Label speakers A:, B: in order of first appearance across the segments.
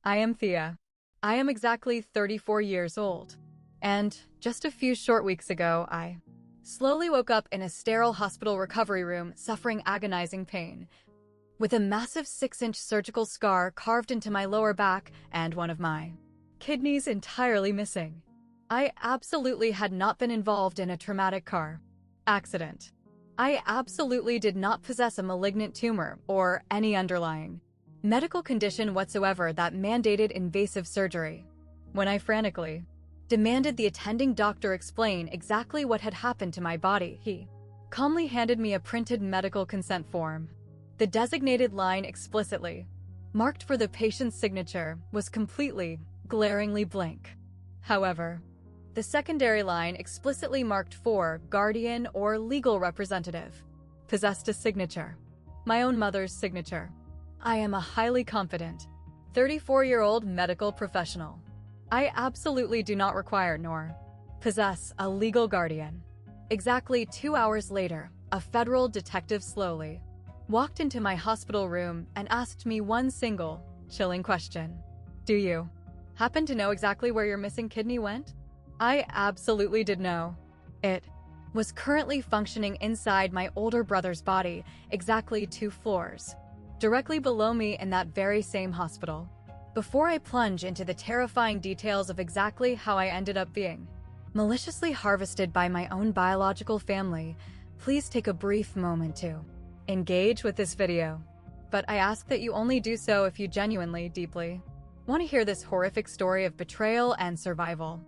A: I am Thea. I am exactly 34 years old. And just a few short weeks ago, I slowly woke up in a sterile hospital recovery room suffering agonizing pain, with a massive 6-inch surgical scar carved into my lower back and one of my kidneys entirely missing. I absolutely had not been involved in a traumatic car accident. I absolutely did not possess a malignant tumor or any underlying medical condition whatsoever that mandated invasive surgery. When I frantically demanded the attending doctor explain exactly what had happened to my body, he calmly handed me a printed medical consent form. The designated line explicitly marked for the patient's signature was completely, glaringly blank. However, the secondary line explicitly marked for guardian or legal representative possessed a signature. My own mother's signature. I am a highly confident 34-year-old medical professional. I absolutely do not require nor possess a legal guardian. Exactly 2 hours later, a federal detective slowly walked into my hospital room and asked me one single, chilling question. Do you happen to know exactly where your missing kidney went? I absolutely did know. It was currently functioning inside my older brother's body, exactly 2 floors, directly below me in that very same hospital. Before I plunge into the terrifying details of exactly how I ended up being maliciously harvested by my own biological family, please take a brief moment to engage with this video. But I ask that you only do so if you genuinely, deeply want to hear this horrific story of betrayal and survival.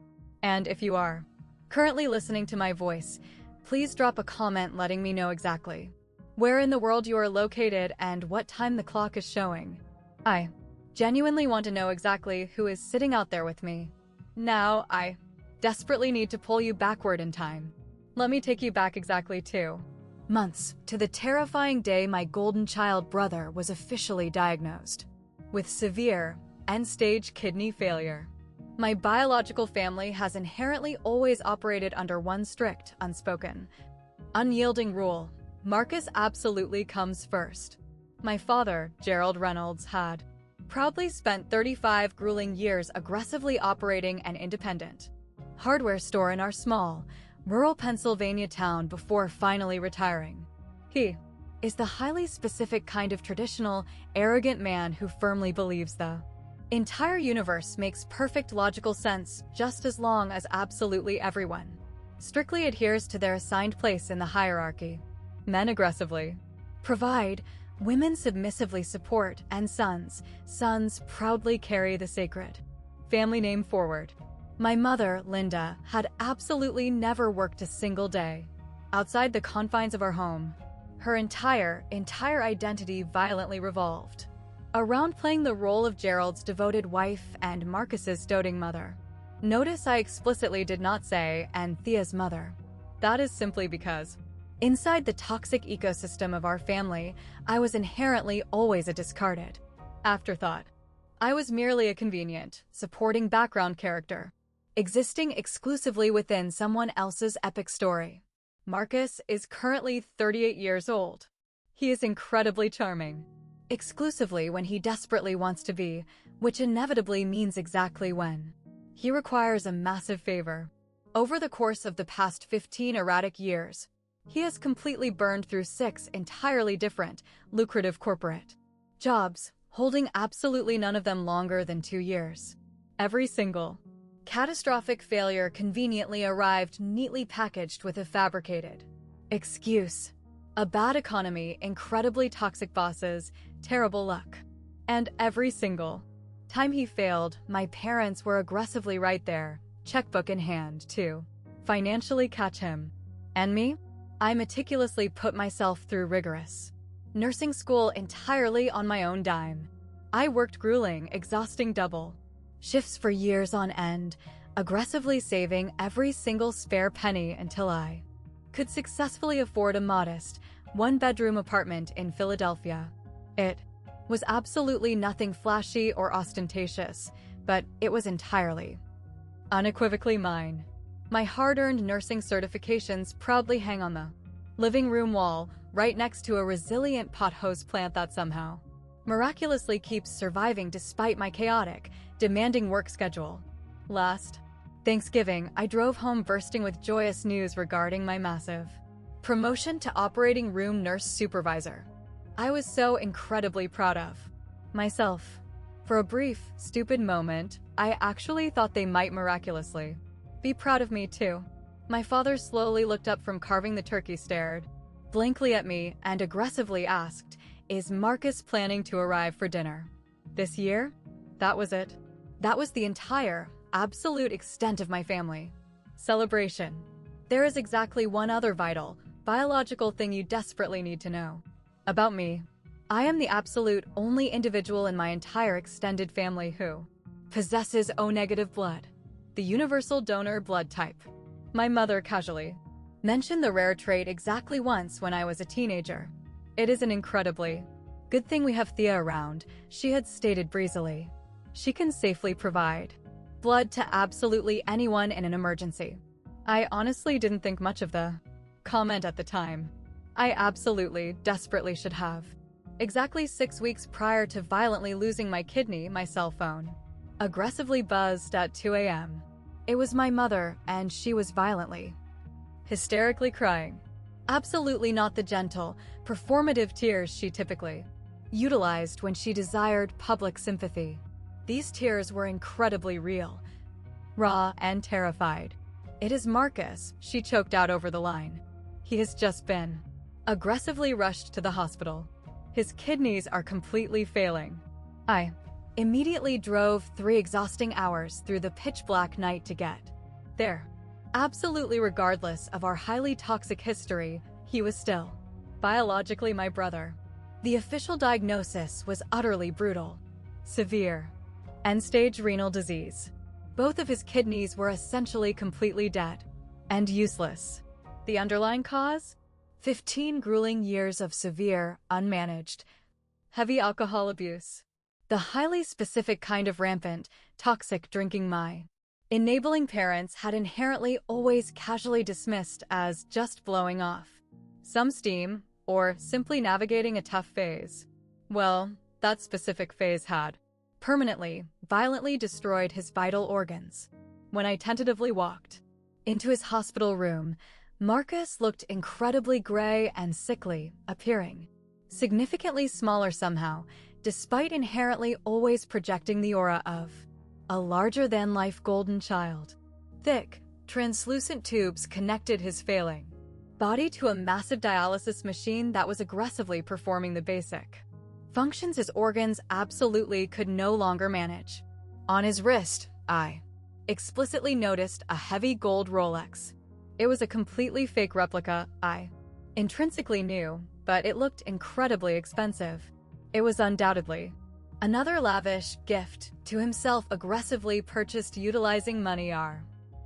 A: And if you are currently listening to my voice, please drop a comment letting me know exactly where in the world you are located and what time the clock is showing. I genuinely want to know exactly who is sitting out there with me. Now, I desperately need to pull you backward in time. Let me take you back exactly 2 months to the terrifying day my golden child brother was officially diagnosed with severe end-stage kidney failure. My biological family has inherently always operated under one strict, unspoken, unyielding rule. Marcus absolutely comes first. My father, Gerald Reynolds, had proudly spent 35 grueling years aggressively operating an independent hardware store in our small, rural Pennsylvania town before finally retiring. He is the highly specific kind of traditional, arrogant man who firmly believes the entire universe makes perfect logical sense just as long as absolutely everyone strictly adheres to their assigned place in the hierarchy. Men aggressively provide, women submissively support, and sons proudly carry the sacred family name forward. My mother, Linda, had absolutely never worked a single day outside the confines of our home. Her entire identity violently revolved around playing the role of Gerald's devoted wife and Marcus's doting mother. Notice I explicitly did not say, and Thea's mother. That is simply because inside the toxic ecosystem of our family, I was inherently always a discarded afterthought. I was merely a convenient, supporting background character, existing exclusively within someone else's epic story. Marcus is currently 38 years old. He is incredibly charming, exclusively when he desperately wants to be, which inevitably means exactly when he requires a massive favor. Over the course of the past 15 erratic years, he has completely burned through 6 entirely different, lucrative corporate jobs, holding absolutely none of them longer than 2 years. Every single catastrophic failure conveniently arrived neatly packaged with a fabricated excuse. A bad economy, incredibly toxic bosses, terrible luck. And every single time he failed, my parents were aggressively right there, checkbook in hand, to financially catch him. And me? I meticulously put myself through rigorous nursing school entirely on my own dime. I worked grueling, exhausting double shifts for years on end, aggressively saving every single spare penny until I could successfully afford a modest, 1-bedroom apartment in Philadelphia. It was absolutely nothing flashy or ostentatious, but it was entirely, unequivocally mine. My hard-earned nursing certifications proudly hang on the living room wall, right next to a resilient pot hose plant that somehow miraculously keeps surviving despite my chaotic, demanding work schedule. Last Thanksgiving, I drove home bursting with joyous news regarding my massive promotion to operating room nurse supervisor. I was so incredibly proud of myself. For a brief, stupid moment, I actually thought they might miraculously be proud of me too. My father slowly looked up from carving the turkey, stared blankly at me, and aggressively asked, "Is Marcus planning to arrive for dinner this year?" That was it. That was the entire, absolute extent of my family celebration. There is exactly one other vital, biological thing you desperately need to know about me. I am the absolute only individual in my entire extended family who possesses O-negative blood, the universal donor blood type. My mother casually mentioned the rare trait exactly once when I was a teenager. "It is an incredibly good thing we have Thea around," she had stated breezily. "She can safely provide blood to absolutely anyone in an emergency." I honestly didn't think much of the comment at the time. I absolutely, desperately should have. Exactly 6 weeks prior to violently losing my kidney, my cell phone aggressively buzzed at 2 a.m. It was my mother, and she was violently, hysterically crying. Absolutely not the gentle, performative tears she typically utilized when she desired public sympathy. These tears were incredibly real, raw, and terrified. "It is Marcus," she choked out over the line. "He has just been aggressively rushed to the hospital. His kidneys are completely failing." I immediately drove 3 exhausting hours through the pitch-black night to get there. Absolutely regardless of our highly toxic history, he was still biologically my brother. The official diagnosis was utterly brutal. Severe end-stage renal disease. Both of his kidneys were essentially completely dead and useless. The underlying cause? 15 grueling years of severe, unmanaged, heavy alcohol abuse. The highly specific kind of rampant, toxic drinking my enabling parents had inherently always casually dismissed as just blowing off some steam or simply navigating a tough phase. Well, that specific phase had permanently, violently destroyed his vital organs. When I tentatively walked into his hospital room, Marcus looked incredibly gray and sickly, appearing significantly smaller somehow, despite inherently always projecting the aura of a larger-than-life golden child. Thick, translucent tubes connected his failing body to a massive dialysis machine that was aggressively performing the basic functions his organs absolutely could no longer manage. On his wrist, I explicitly noticed a heavy gold Rolex. It was a completely fake replica I intrinsically knew, but it looked incredibly expensive. It was undoubtedly another lavish gift to himself aggressively purchased utilizing money our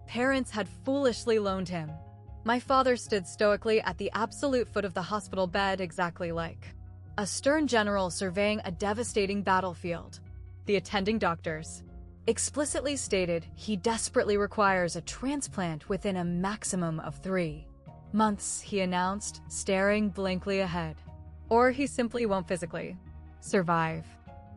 A: parents had foolishly loaned him. My father stood stoically at the absolute foot of the hospital bed, exactly like a stern general surveying a devastating battlefield. The attending doctors explicitly stated he desperately requires a transplant within a maximum of 3 months, he announced, staring blankly ahead. Or he simply won't physically survive.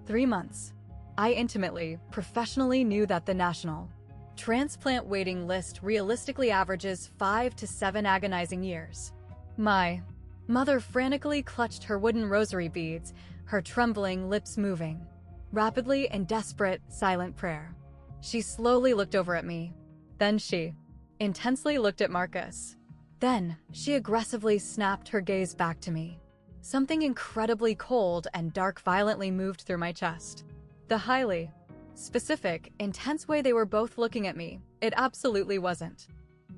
A: 3 months. I intimately, professionally knew that the national transplant waiting list realistically averages 5 to 7 agonizing years. My mother frantically clutched her wooden rosary beads, her trembling lips moving rapidly in desperate, silent prayer. She slowly looked over at me. Then she intensely looked at Marcus. Then she aggressively snapped her gaze back to me. Something incredibly cold and dark violently moved through my chest. The highly specific, intense way they were both looking at me, it absolutely wasn't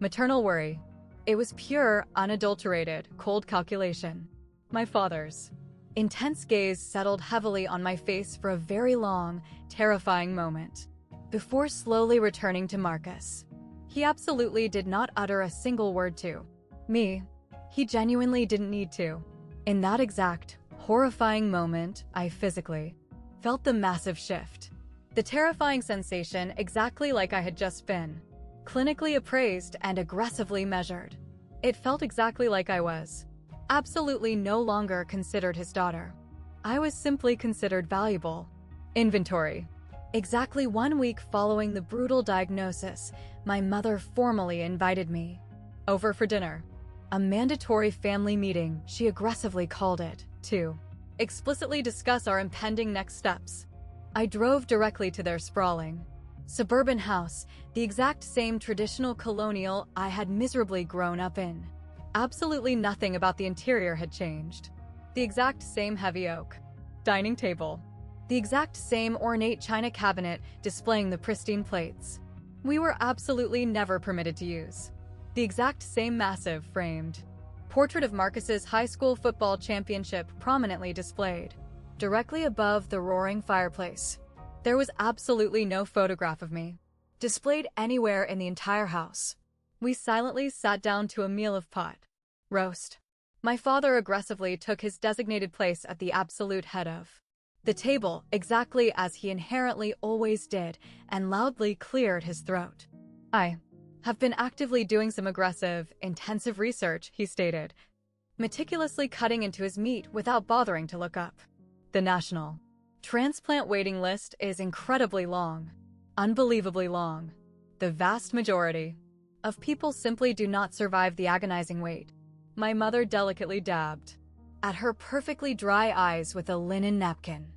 A: maternal worry. It was pure, unadulterated, cold calculation. My father's intense gaze settled heavily on my face for a very long, terrifying moment, before slowly returning to Marcus. He absolutely did not utter a single word to me. He genuinely didn't need to. In that exact, horrifying moment, I physically felt the massive shift. The terrifying sensation exactly like I had just been clinically appraised and aggressively measured. It felt exactly like I was absolutely no longer considered his daughter. I was simply considered valuable. Inventory. Exactly 1 week following the brutal diagnosis, my mother formally invited me over for dinner. A mandatory family meeting, she aggressively called it, to explicitly discuss our impending next steps. I drove directly to their sprawling suburban house, the exact same traditional colonial I had miserably grown up in. Absolutely nothing about the interior had changed. The exact same heavy oak dining table. The exact same ornate china cabinet displaying the pristine plates we were absolutely never permitted to use. The exact same massive, framed portrait of Marcus's high school football championship prominently displayed directly above the roaring fireplace. There was absolutely no photograph of me displayed anywhere in the entire house. We silently sat down to a meal of pot roast. My father aggressively took his designated place at the absolute head of the table, exactly as he inherently always did, and loudly cleared his throat. I have been actively doing some aggressive, intensive research, he stated, meticulously cutting into his meat without bothering to look up. The national transplant waiting list is incredibly long. Unbelievably long. The vast majority of people simply do not survive the agonizing wait. My mother delicately dabbed at her perfectly dry eyes with a linen napkin.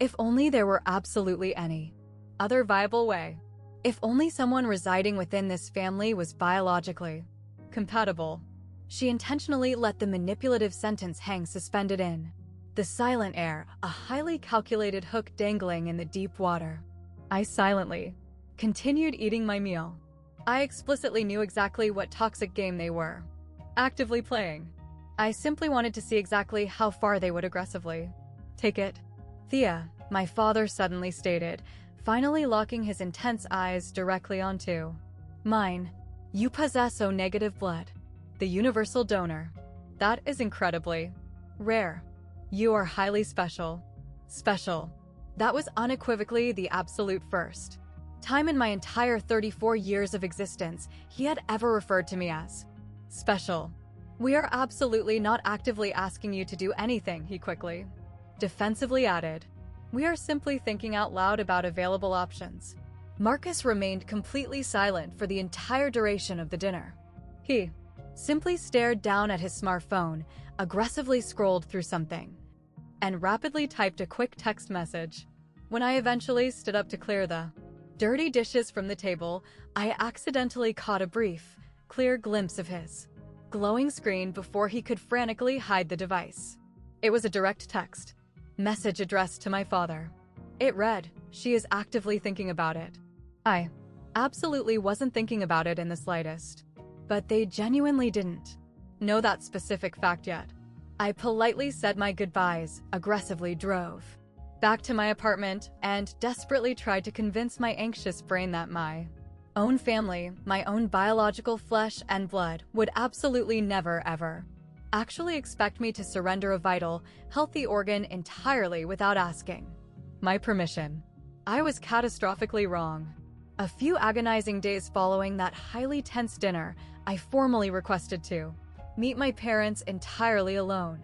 A: If only there were absolutely any other viable way. If only someone residing within this family was biologically compatible. She intentionally let the manipulative sentence hang suspended in the silent air, a highly calculated hook dangling in the deep water. I silently continued eating my meal. I explicitly knew exactly what toxic game they were actively playing. I simply wanted to see exactly how far they would aggressively take it. Thea, my father suddenly stated, finally locking his intense eyes directly onto mine. You possess O negative blood, the universal donor. That is incredibly rare. You are highly special. Special. That was unequivocally the absolute first time in my entire 34 years of existence he had ever referred to me as special. We are absolutely not actively asking you to do anything, he quickly defensively added. We are simply thinking out loud about available options. Marcus remained completely silent for the entire duration of the dinner. He simply stared down at his smartphone, aggressively scrolled through something, and rapidly typed a quick text message. When I eventually stood up to clear the dirty dishes from the table, I accidentally caught a brief, clear glimpse of his glowing screen before he could frantically hide the device. It was a direct text message addressed to my father. It read, "She is actively thinking about it." I absolutely wasn't thinking about it in the slightest. But they genuinely didn't know that specific fact yet. I politely said my goodbyes, aggressively drove back to my apartment, and desperately tried to convince my anxious brain that my own family, my own biological flesh and blood, would absolutely never ever actually expect me to surrender a vital, healthy organ entirely without asking my permission. I was catastrophically wrong. A few agonizing days following that highly tense dinner, I formally requested to meet my parents entirely alone.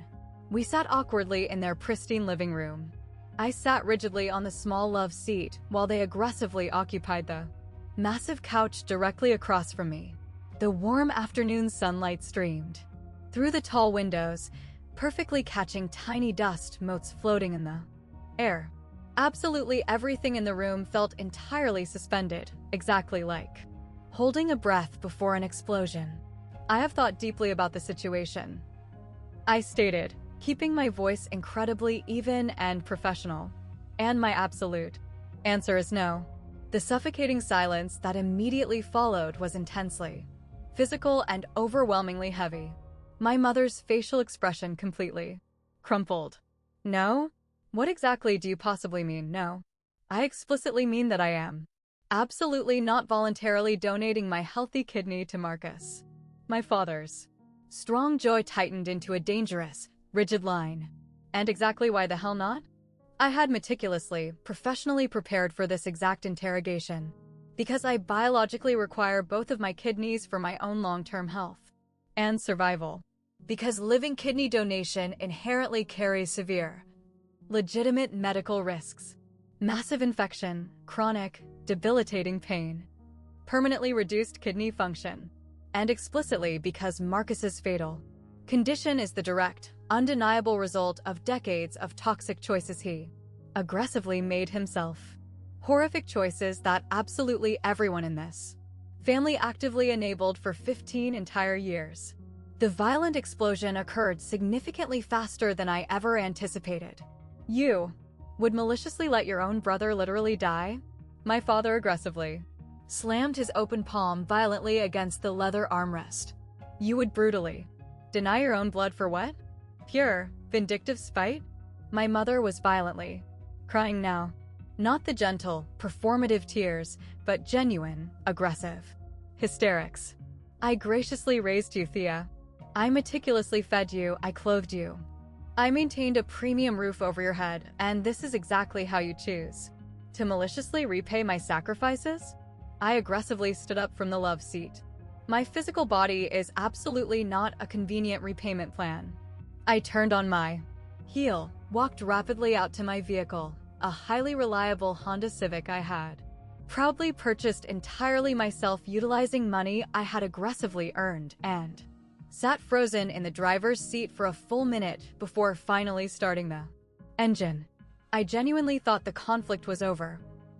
A: We sat awkwardly in their pristine living room. I sat rigidly on the small love seat while they aggressively occupied the massive couch directly across from me. The warm afternoon sunlight streamed through the tall windows, perfectly catching tiny dust motes floating in the air. Absolutely everything in the room felt entirely suspended, exactly like holding a breath before an explosion. I have thought deeply about the situation, I stated, keeping my voice incredibly even and professional. And my absolute answer is no. The suffocating silence that immediately followed was intensely physical and overwhelmingly heavy. My mother's facial expression completely crumpled. No? What exactly do you possibly mean, no? I explicitly mean that I am absolutely not voluntarily donating my healthy kidney to Marcus. My father's strong jaw tightened into a dangerous, rigid line. And exactly why the hell not? I had meticulously, professionally prepared for this exact interrogation. Because I biologically require both of my kidneys for my own long-term health and survival. Because living kidney donation inherently carries severe legitimate medical risks. Massive infection, chronic, debilitating pain, permanently reduced kidney function, and explicitly because Marcus's fatal condition is the direct, undeniable result of decades of toxic choices he aggressively made himself. Horrific choices that absolutely everyone in this family actively enabled for 15 entire years. The violent explosion occurred significantly faster than I ever anticipated. You would maliciously let your own brother literally die? My father aggressively slammed his open palm violently against the leather armrest. You would brutally deny your own blood for what? Pure, vindictive spite? My mother was violently crying now. Not the gentle, performative tears, but genuine, aggressive hysterics. I graciously raised you, Thea. I meticulously fed you, I clothed you. I maintained a premium roof over your head, and this is exactly how you choose to maliciously repay my sacrifices? I aggressively stood up from the love seat. My physical body is absolutely not a convenient repayment plan. I turned on my heel, walked rapidly out to my vehicle, a highly reliable Honda Civic I had proudly purchased entirely myself utilizing money I had aggressively earned, and sat frozen in the driver's seat for a full minute before finally starting the engine. I genuinely thought the conflict was over.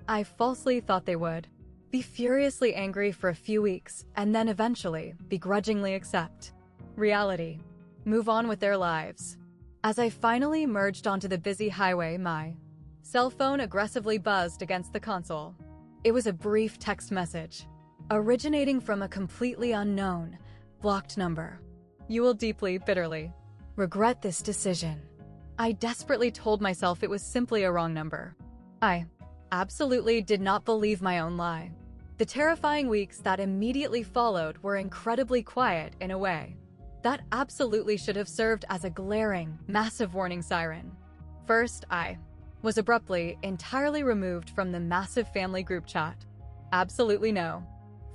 A: I falsely thought they would be furiously angry for a few weeks and then eventually begrudgingly accept reality, move on with their lives. As I finally merged onto the busy highway, my cell phone aggressively buzzed against the console. It was a brief text message, originating from a completely unknown, blocked number. You will deeply, bitterly regret this decision. I desperately told myself it was simply a wrong number. I absolutely did not believe my own lie. The terrifying weeks that immediately followed were incredibly quiet in a way that absolutely should have served as a glaring, massive warning siren. First, I was abruptly, entirely removed from the massive family group chat. Absolutely no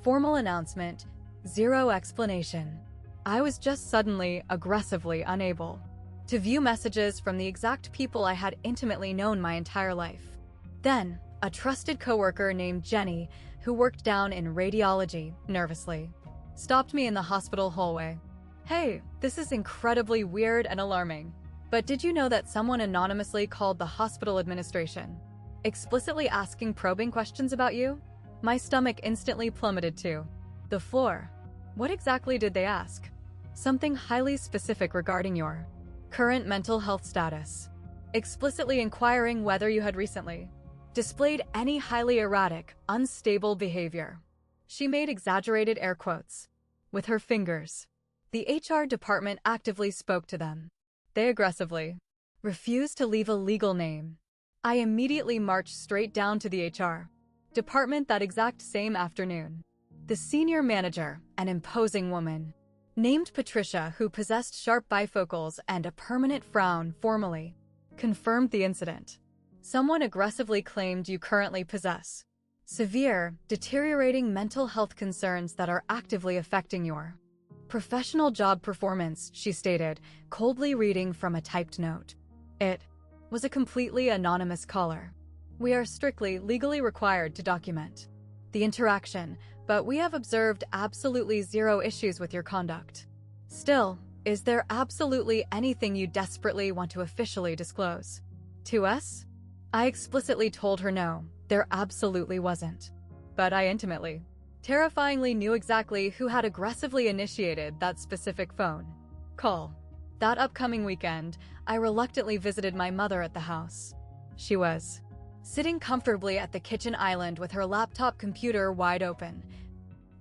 A: formal announcement, zero explanation. I was just suddenly, aggressively unable to view messages from the exact people I had intimately known my entire life. Then, a trusted coworker named Jenny, who worked down in radiology, nervously stopped me in the hospital hallway. Hey, this is incredibly weird and alarming. But did you know that someone anonymously called the hospital administration, explicitly asking probing questions about you? My stomach instantly plummeted to the floor. What exactly did they ask? Something highly specific regarding your current mental health status, explicitly inquiring whether you had recently displayed any highly erratic, unstable behavior. She made exaggerated air quotes with her fingers. The HR department actively spoke to them. They aggressively refused to leave a legal name. I immediately marched straight down to the HR department that exact same afternoon. The senior manager, an imposing woman named Patricia, who possessed sharp bifocals and a permanent frown, formally confirmed the incident. Someone aggressively claimed you currently possess severe, deteriorating mental health concerns that are actively affecting your professional job performance, she stated, coldly reading from a typed note. It was a completely anonymous caller. We are strictly legally required to document the interaction, but we have observed absolutely zero issues with your conduct. Still, is there absolutely anything you desperately want to officially disclose to us? I explicitly told her no, there absolutely wasn't. But I intimately, terrifyingly knew exactly who had aggressively initiated that specific phone call. That upcoming weekend, I reluctantly visited my mother at the house. She was sitting comfortably at the kitchen island with her laptop computer wide open,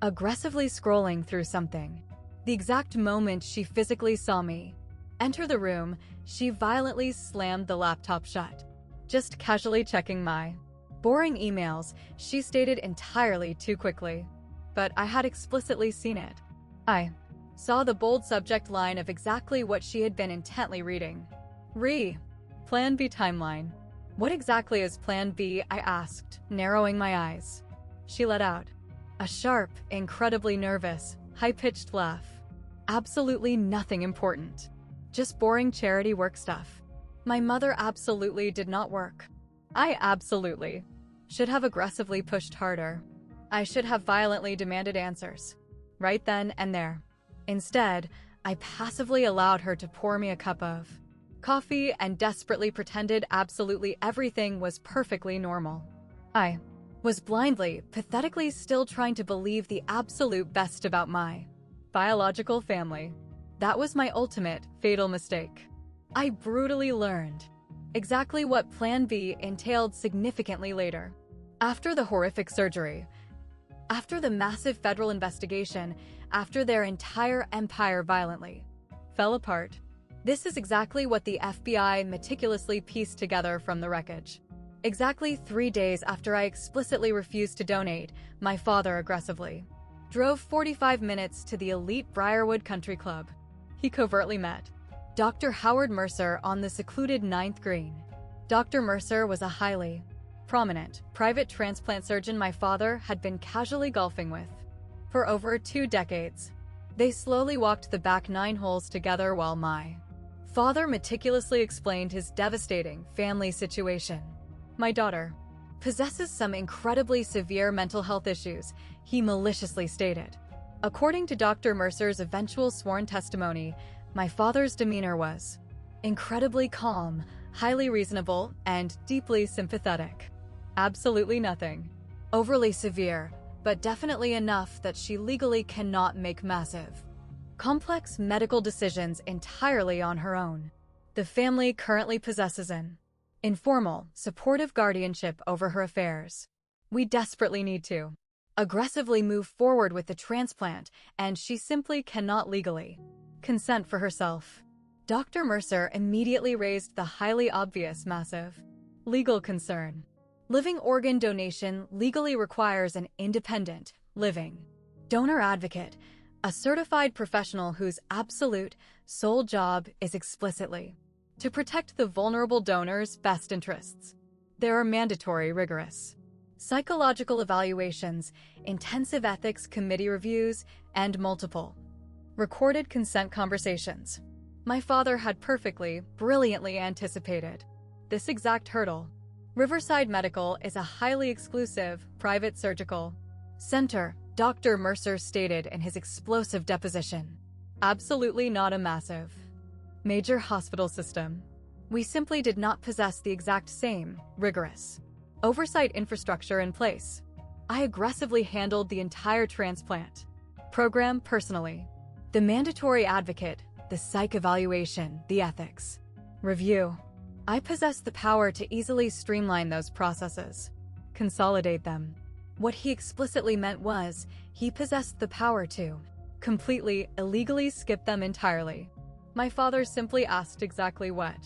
A: aggressively scrolling through something. The exact moment she physically saw me enter the room, she violently slammed the laptop shut. Just casually checking my boring emails, she stated entirely too quickly. But I had explicitly seen it. I saw the bold subject line of exactly what she had been intently reading. Plan B timeline. What exactly is Plan B? I asked, narrowing my eyes. She let out a sharp, incredibly nervous, high-pitched laugh. Absolutely nothing important. Just boring charity work stuff. My mother absolutely did not work. I absolutely should have aggressively pushed harder. I should have violently demanded answers, right then and there. Instead, I passively allowed her to pour me a cup of coffee and desperately pretended absolutely everything was perfectly normal. I was blindly, pathetically still trying to believe the absolute best about my biological family. That was my ultimate, fatal mistake. I brutally learned exactly what Plan B entailed significantly later. After the horrific surgery, after the massive federal investigation, after their entire empire violently fell apart, this is exactly what the FBI meticulously pieced together from the wreckage. Exactly 3 days after I explicitly refused to donate, my father aggressively drove 45 minutes to the elite Briarwood Country Club. He covertly met Dr. Howard Mercer on the secluded 9th green. Dr. Mercer was a highly prominent private transplant surgeon my father had been casually golfing with for over 2 decades. They slowly walked the back 9 holes together while my father meticulously explained his devastating family situation. My daughter possesses some incredibly severe mental health issues, he maliciously stated. According to Dr. Mercer's eventual sworn testimony, my father's demeanor was incredibly calm, highly reasonable, and deeply sympathetic. Absolutely nothing overly severe, but definitely enough that she legally cannot make massive, complex medical decisions entirely on her own. The family currently possesses an informal, supportive guardianship over her affairs. We desperately need to aggressively move forward with the transplant, and she simply cannot legally consent for herself. Dr. Mercer immediately raised the highly obvious massive legal concern. Living organ donation legally requires an independent, living donor advocate, a certified professional whose absolute sole job is explicitly to protect the vulnerable donor's best interests. There are mandatory, rigorous psychological evaluations, intensive ethics committee reviews, and multiple recorded consent conversations. My father had perfectly, brilliantly anticipated this exact hurdle. Riverside Medical is a highly exclusive, private surgical center, Dr. Mercer stated in his explosive deposition. Absolutely not a massive, major hospital system. We simply did not possess the exact same, rigorous oversight infrastructure in place. I aggressively handled the entire transplant program personally. The mandatory advocate, the psych evaluation, the ethics review. I possess the power to easily streamline those processes, consolidate them. What he explicitly meant was, he possessed the power to completely, illegally skip them entirely. My father simply asked exactly what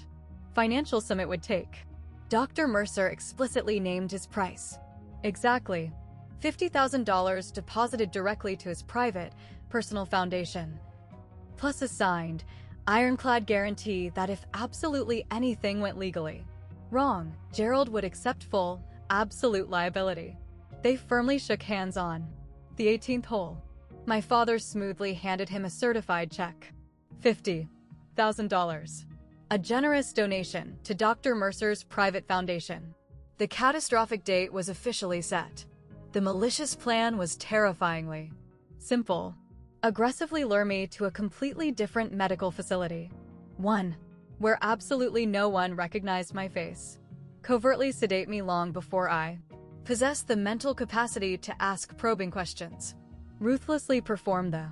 A: financial sum it would take. Dr. Mercer explicitly named his price. Exactly. $50,000 deposited directly to his private, personal foundation, plus a signed, ironclad guarantee that if absolutely anything went legally wrong, Gerald would accept full, absolute liability. They firmly shook hands on the 18th hole. My father smoothly handed him a certified check. $50,000. A generous donation to Dr. Mercer's private foundation. The catastrophic date was officially set. The malicious plan was terrifyingly simple. Aggressively lure me to a completely different medical facility. One where absolutely no one recognized my face. Covertly sedate me long before I possessed the mental capacity to ask probing questions. Ruthlessly perform the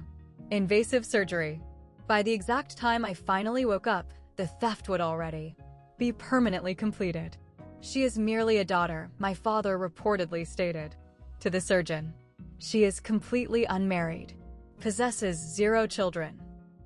A: invasive surgery. By the exact time I finally woke up, the theft would already be permanently completed. She is merely a daughter, my father reportedly stated to the surgeon. She is completely unmarried, possesses 0 children.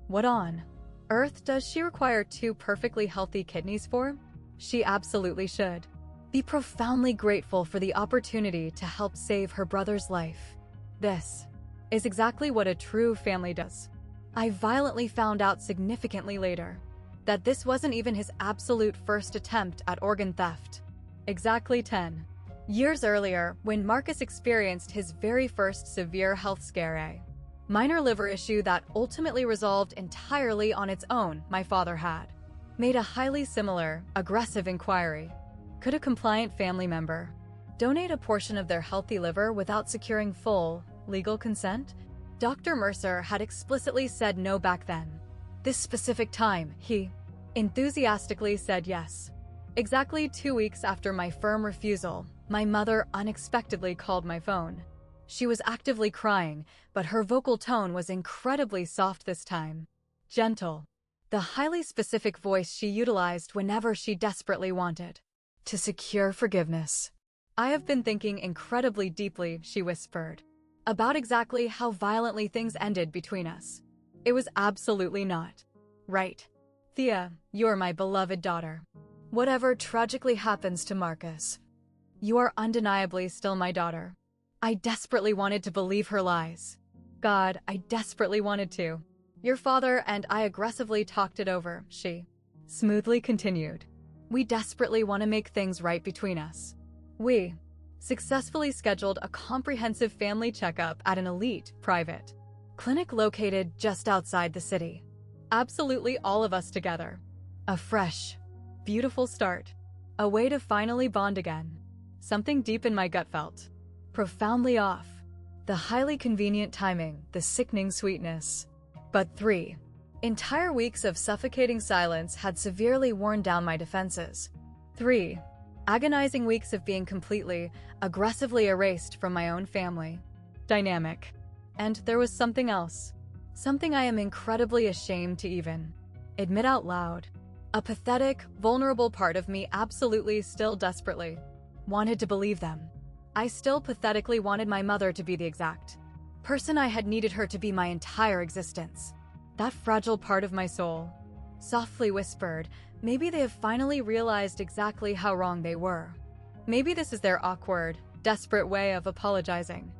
A: What on earth does she require 2 perfectly healthy kidneys for? She absolutely should be profoundly grateful for the opportunity to help save her brother's life. This is exactly what a true family does. I violently found out significantly later that this wasn't even his absolute first attempt at organ theft. Exactly 10 years earlier, when Marcus experienced his very first severe health scare, a minor liver issue that ultimately resolved entirely on its own, my father had made a highly similar, aggressive inquiry. Could a compliant family member donate a portion of their healthy liver without securing full, legal consent? Dr. Mercer had explicitly said no back then. This specific time, he enthusiastically said yes. Exactly 2 weeks after my firm refusal, my mother unexpectedly called my phone. She was actively crying, but her vocal tone was incredibly soft this time. Gentle. The highly specific voice she utilized whenever she desperately wanted to secure forgiveness. I have been thinking incredibly deeply, she whispered, about exactly how violently things ended between us. It was absolutely not right. Thea, you're my beloved daughter. Whatever tragically happens to Marcus, you are undeniably still my daughter. I desperately wanted to believe her lies. God, I desperately wanted to. Your father and I aggressively talked it over, she smoothly continued. We desperately want to make things right between us. We successfully scheduled a comprehensive family checkup at an elite, private clinic located just outside the city. Absolutely all of us together. A fresh, beautiful start. A way to finally bond again. Something deep in my gut felt profoundly off. The highly convenient timing, the sickening sweetness. But 3 entire weeks of suffocating silence had severely worn down my defenses. 3 agonizing weeks of being completely, aggressively erased from my own family dynamic. And there was something else. Something I am incredibly ashamed to even admit out loud. A pathetic, vulnerable part of me absolutely still desperately wanted to believe them. I still pathetically wanted my mother to be the exact person I had needed her to be my entire existence. That fragile part of my soul softly whispered, maybe they have finally realized exactly how wrong they were. Maybe this is their awkward, desperate way of apologizing.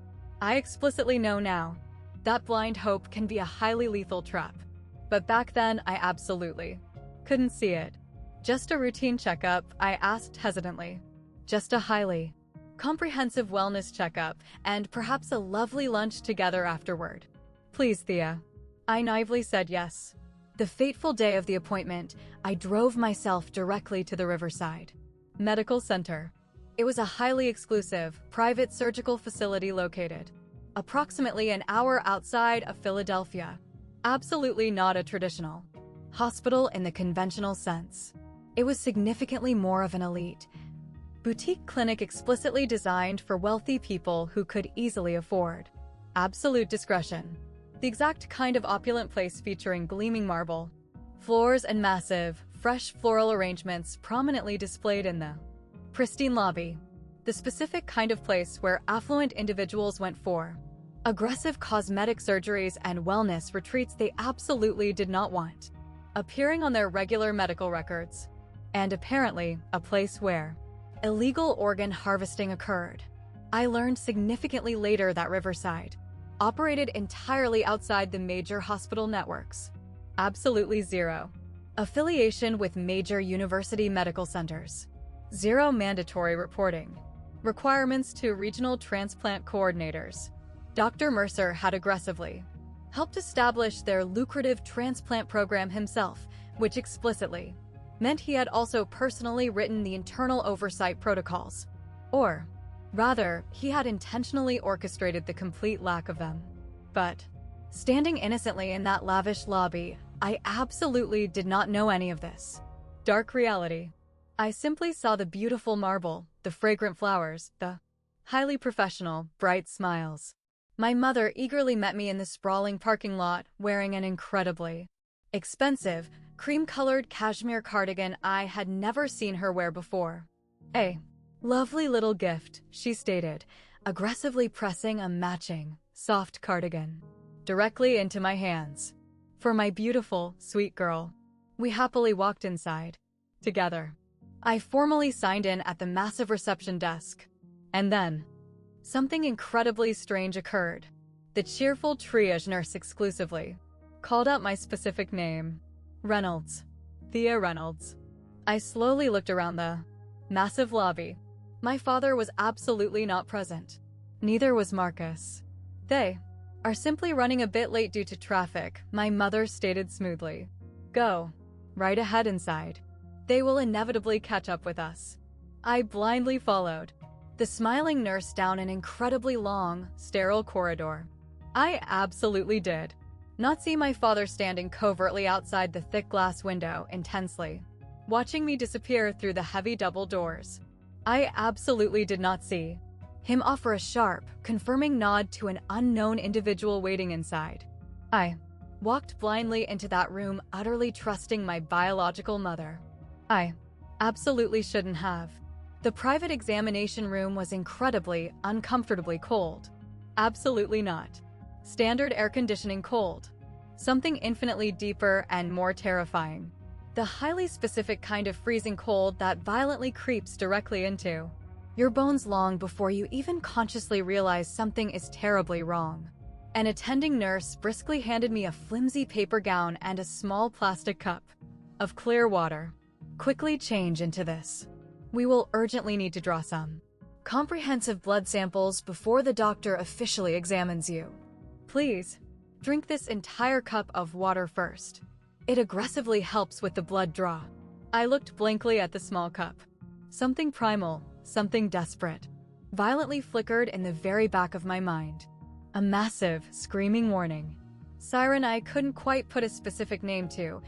A: I explicitly know now that blind hope can be a highly lethal trap. But back then, I absolutely couldn't see it. Just a routine checkup, I asked hesitantly. Just a highly comprehensive wellness checkup, and perhaps a lovely lunch together afterward. Please, Thea. I naively said yes. The fateful day of the appointment, I drove myself directly to the Riverside Medical Center. It was a highly exclusive, private surgical facility located approximately an hour outside of Philadelphia. Absolutely not a traditional hospital in the conventional sense. It was significantly more of an elite, boutique clinic explicitly designed for wealthy people who could easily afford absolute discretion. The exact kind of opulent place featuring gleaming marble floors and massive, fresh floral arrangements prominently displayed in the pristine lobby. The specific kind of place where affluent individuals went for aggressive cosmetic surgeries and wellness retreats they absolutely did not want appearing on their regular medical records. And apparently, a place where illegal organ harvesting occurred. I learned significantly later that Riverside operated entirely outside the major hospital networks. Absolutely zero affiliation with major university medical centers. Zero mandatory reporting requirements to regional transplant coordinators. Dr. Mercer had aggressively helped establish their lucrative transplant program himself, which explicitly meant he had also personally written the internal oversight protocols. Or, rather, he had intentionally orchestrated the complete lack of them. But, standing innocently in that lavish lobby, I absolutely did not know any of this dark reality. I simply saw the beautiful marble, the fragrant flowers, the highly professional, bright smiles. My mother eagerly met me in the sprawling parking lot, wearing an incredibly expensive, cream-colored cashmere cardigan I had never seen her wear before. A lovely little gift, she stated, aggressively pressing a matching, soft cardigan directly into my hands. For my beautiful, sweet girl. We happily walked inside together. I formally signed in at the massive reception desk. And then, something incredibly strange occurred. The cheerful triage nurse exclusively called out my specific name. Reynolds. Thea Reynolds. I slowly looked around the massive lobby. My father was absolutely not present. Neither was Marcus. They are simply running a bit late due to traffic, my mother stated smoothly. Go. right ahead inside. They will inevitably catch up with us. I blindly followed, the smiling nurse down an incredibly long, sterile corridor. I absolutely did not see my father standing covertly outside the thick glass window intensely, watching me disappear through the heavy double doors. I absolutely did not see him offer a sharp, confirming nod to an unknown individual waiting inside. I walked blindly into that room, utterly trusting my biological mother. I absolutely shouldn't have. The private examination room was incredibly, uncomfortably cold. Absolutely not. Standard air conditioning cold. Something infinitely deeper and more terrifying. The highly specific kind of freezing cold that violently creeps directly into your bones long before you even consciously realize something is terribly wrong. An attending nurse briskly handed me a flimsy paper gown and a small plastic cup of clear water. Quickly change into this. We will urgently need to draw some comprehensive blood samples before the doctor officially examines you. Please, drink this entire cup of water first. It aggressively helps with the blood draw. I looked blankly at the small cup. Something primal, something desperate, violently flickered in the very back of my mind. A massive, screaming warning. Siren I couldn't quite put a specific name to.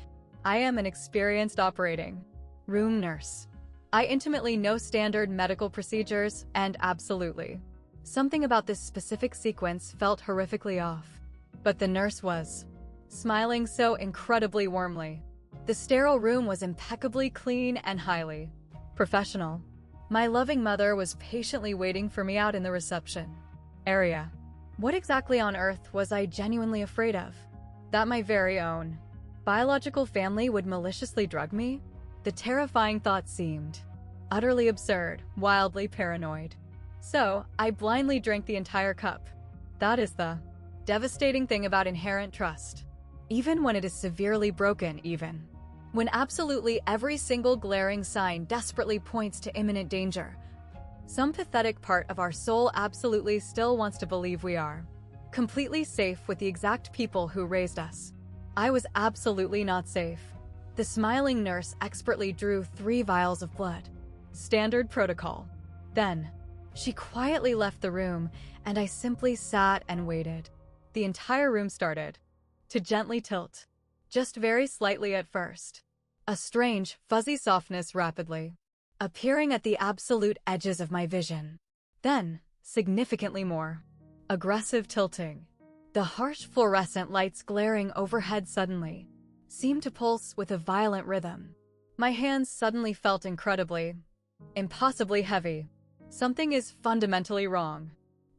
A: I am an experienced operating room nurse. I intimately know standard medical procedures, and absolutely, something about this specific sequence felt horrifically off. But the nurse was smiling so incredibly warmly. The sterile room was impeccably clean and highly professional. My loving mother was patiently waiting for me out in the reception area. What exactly on earth was I genuinely afraid of? That my very own biological family would maliciously drug me? The terrifying thought seemed utterly absurd, wildly paranoid. So, I blindly drank the entire cup. That is the devastating thing about inherent trust. Even when it is severely broken, even when absolutely every single glaring sign desperately points to imminent danger, some pathetic part of our soul absolutely still wants to believe we are completely safe with the exact people who raised us. I was absolutely not safe. The smiling nurse expertly drew 3 vials of blood. Standard protocol. Then, she quietly left the room, and I simply sat and waited. The entire room started to gently tilt, just very slightly at first. A strange, fuzzy softness rapidly appearing at the absolute edges of my vision. Then, significantly more aggressive tilting. The harsh fluorescent lights glaring overhead suddenly seemed to pulse with a violent rhythm. My hands suddenly felt incredibly, impossibly heavy. Something is fundamentally wrong.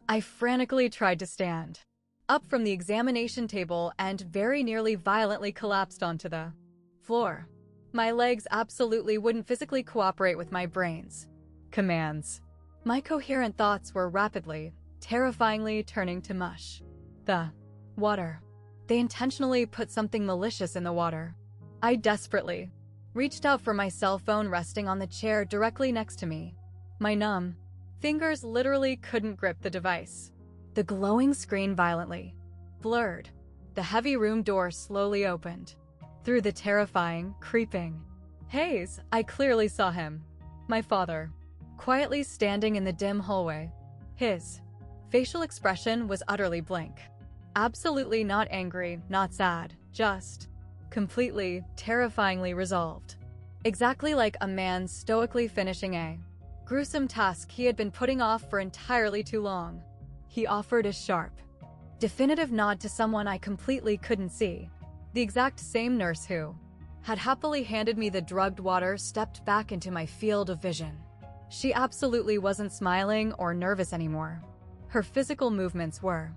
A: I frantically tried to stand up from the examination table and very nearly violently collapsed onto the floor. My legs absolutely wouldn't physically cooperate with my brain's commands. My coherent thoughts were rapidly, terrifyingly turning to mush. The water. They intentionally put something malicious in the water. I desperately reached out for my cell phone resting on the chair directly next to me. My numb fingers literally couldn't grip the device. The glowing screen violently blurred. The heavy room door slowly opened. Through the terrifying, creeping haze, I clearly saw him. My father, quietly standing in the dim hallway. His facial expression was utterly blank. Absolutely not angry, not sad, just completely, terrifyingly resolved. Exactly like a man stoically finishing a gruesome task he had been putting off for entirely too long. He offered a sharp, definitive nod to someone I completely couldn't see. The exact same nurse who had happily handed me the drugged water stepped back into my field of vision. She absolutely wasn't smiling or nervous anymore. Her physical movements were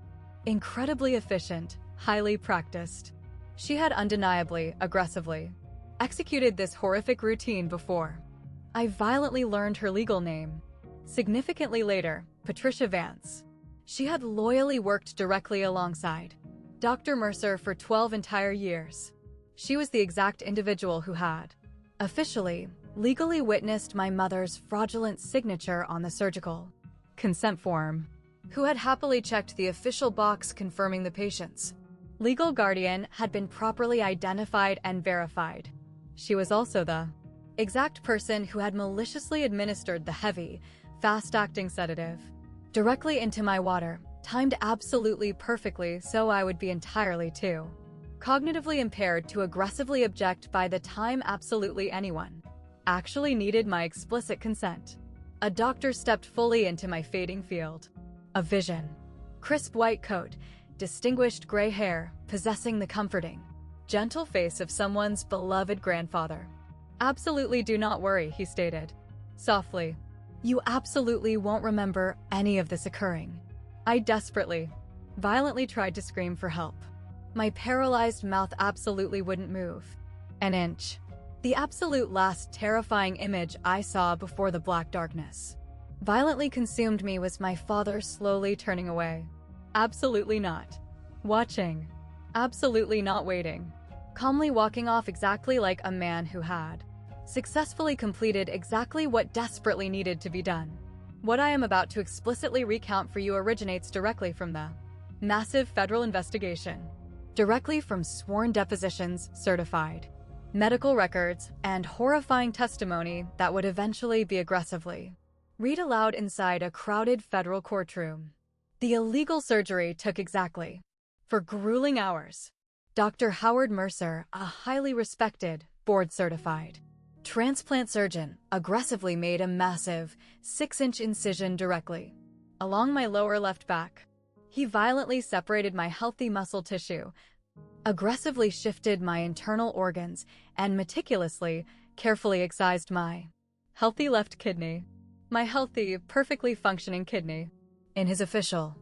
A: incredibly efficient, highly practiced. She had undeniably, aggressively executed this horrific routine before. I violently learned her legal name. Significantly later, Patricia Vance. She had loyally worked directly alongside Dr. Mercer for 12 entire years. She was the exact individual who had officially, legally witnessed my mother's fraudulent signature on the surgical consent form, who had happily checked the official box confirming the patient's legal guardian had been properly identified and verified. She was also the exact person who had maliciously administered the heavy, fast-acting sedative directly into my water, timed absolutely perfectly so I would be entirely too cognitively impaired to aggressively object by the time absolutely anyone actually needed my explicit consent. A doctor stepped fully into my fading field of vision. Crisp white coat, distinguished gray hair, possessing the comforting, gentle face of someone's beloved grandfather. "Absolutely do not worry," he stated softly. "You absolutely won't remember any of this occurring." I desperately, violently tried to scream for help. My paralyzed mouth absolutely wouldn't move an inch. The absolute last terrifying image I saw before the black darkness violently consumed me was my father slowly turning away. Absolutely not watching. Absolutely not waiting. Calmly walking off exactly like a man who had successfully completed exactly what desperately needed to be done. What I am about to explicitly recount for you originates directly from the massive federal investigation, directly from sworn depositions, certified medical records, and horrifying testimony that would eventually be aggressively read aloud inside a crowded federal courtroom. The illegal surgery took exactly for grueling hours. Dr. Howard Mercer, a highly respected, board-certified transplant surgeon, aggressively made a massive 6-inch incision directly along my lower left back. He violently separated my healthy muscle tissue, aggressively shifted my internal organs, and meticulously, carefully excised my healthy left kidney. My healthy, perfectly functioning kidney. In his official,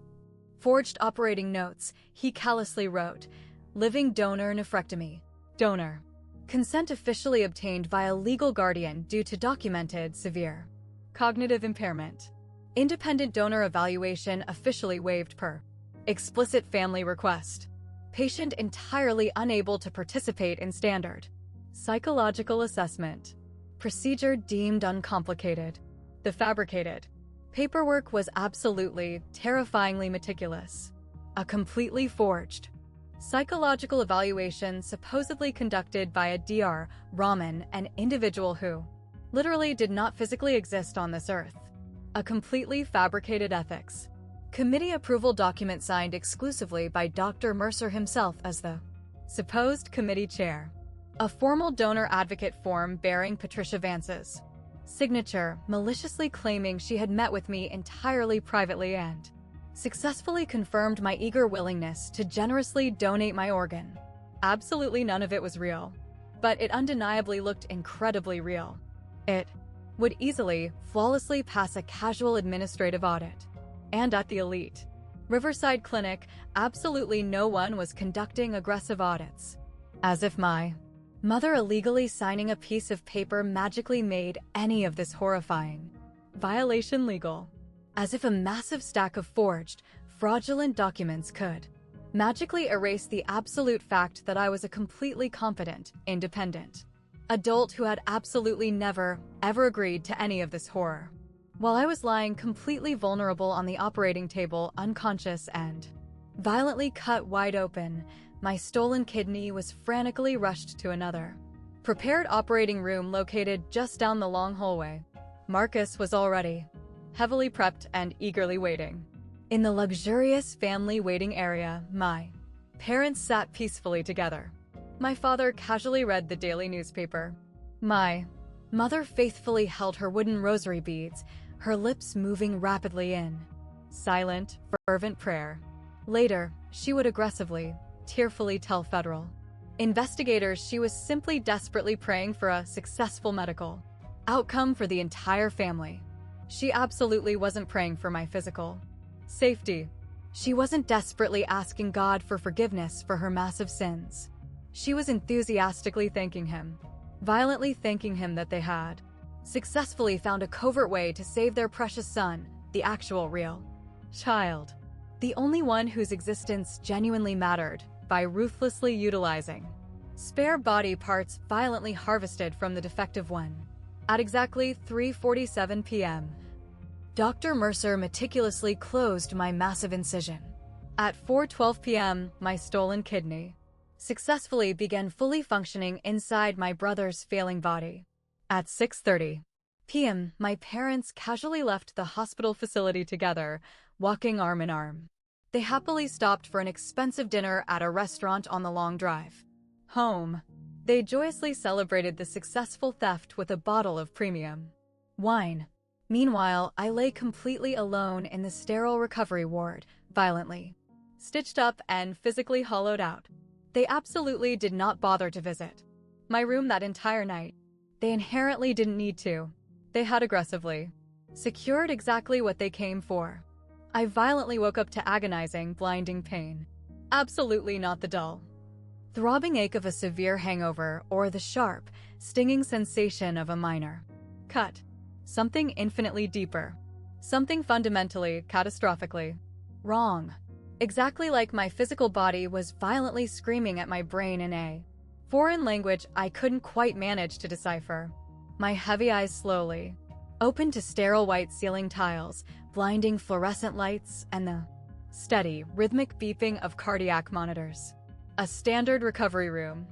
A: forged operating notes, he callously wrote, "Living donor nephrectomy. Donor. Consent officially obtained via legal guardian due to documented severe cognitive impairment. Independent donor evaluation officially waived per explicit family request. Patient entirely unable to participate in standard psychological assessment. Procedure deemed uncomplicated." The fabricated paperwork was absolutely, terrifyingly meticulous. A completely forged psychological evaluation supposedly conducted by a Dr. Rahman, an individual who literally did not physically exist on this earth. A completely fabricated ethics committee approval document signed exclusively by Dr. Mercer himself as the supposed committee chair. A formal donor advocate form bearing Patricia Vance's signature, maliciously claiming she had met with me entirely privately and successfully confirmed my eager willingness to generously donate my organ. Absolutely none of it was real, but it undeniably looked incredibly real. It would easily, flawlessly pass a casual administrative audit. And at the elite Riverside Clinic, absolutely no one was conducting aggressive audits. As if my mother illegally signing a piece of paper magically made any of this horrifying violation legal. As if a massive stack of forged, fraudulent documents could magically erase the absolute fact that I was a completely competent, independent adult who had absolutely never, ever agreed to any of this horror. While I was lying completely vulnerable on the operating table, unconscious and violently cut wide open, my stolen kidney was frantically rushed to another prepared operating room located just down the long hallway. Marcus was already heavily prepped and eagerly waiting. In the luxurious family waiting area, my parents sat peacefully together. My father casually read the daily newspaper. My mother faithfully held her wooden rosary beads, her lips moving rapidly in silent, fervent prayer. Later, she would aggressively, tearfully tell federal investigators she was simply desperately praying for a successful medical outcome for the entire family. She absolutely wasn't praying for my physical safety. She wasn't desperately asking God for forgiveness for her massive sins. She was enthusiastically thanking him, violently thanking him that they had successfully found a covert way to save their precious son, the actual real child, the only one whose existence genuinely mattered, by ruthlessly utilizing spare body parts violently harvested from the defective one. At exactly 3:47 p.m., Dr. Mercer meticulously closed my massive incision. At 4:12 p.m., my stolen kidney successfully began fully functioning inside my brother's failing body. At 6:30 p.m., my parents casually left the hospital facility together, walking arm in arm. They happily stopped for an expensive dinner at a restaurant on the long drive home. They joyously celebrated the successful theft with a bottle of premium wine. Meanwhile, I lay completely alone in the sterile recovery ward, violently stitched up and physically hollowed out. They absolutely did not bother to visit my room that entire night. They inherently didn't need to. They had aggressively secured exactly what they came for. I violently woke up to agonizing, blinding pain. Absolutely not the dull, throbbing ache of a severe hangover or the sharp, stinging sensation of a minor cut. Something infinitely deeper. Something fundamentally, catastrophically wrong. Exactly like my physical body was violently screaming at my brain in a foreign language I couldn't quite manage to decipher. My heavy eyes slowly opened to sterile white ceiling tiles, blinding fluorescent lights, and the steady, rhythmic beeping of cardiac monitors. A standard recovery room.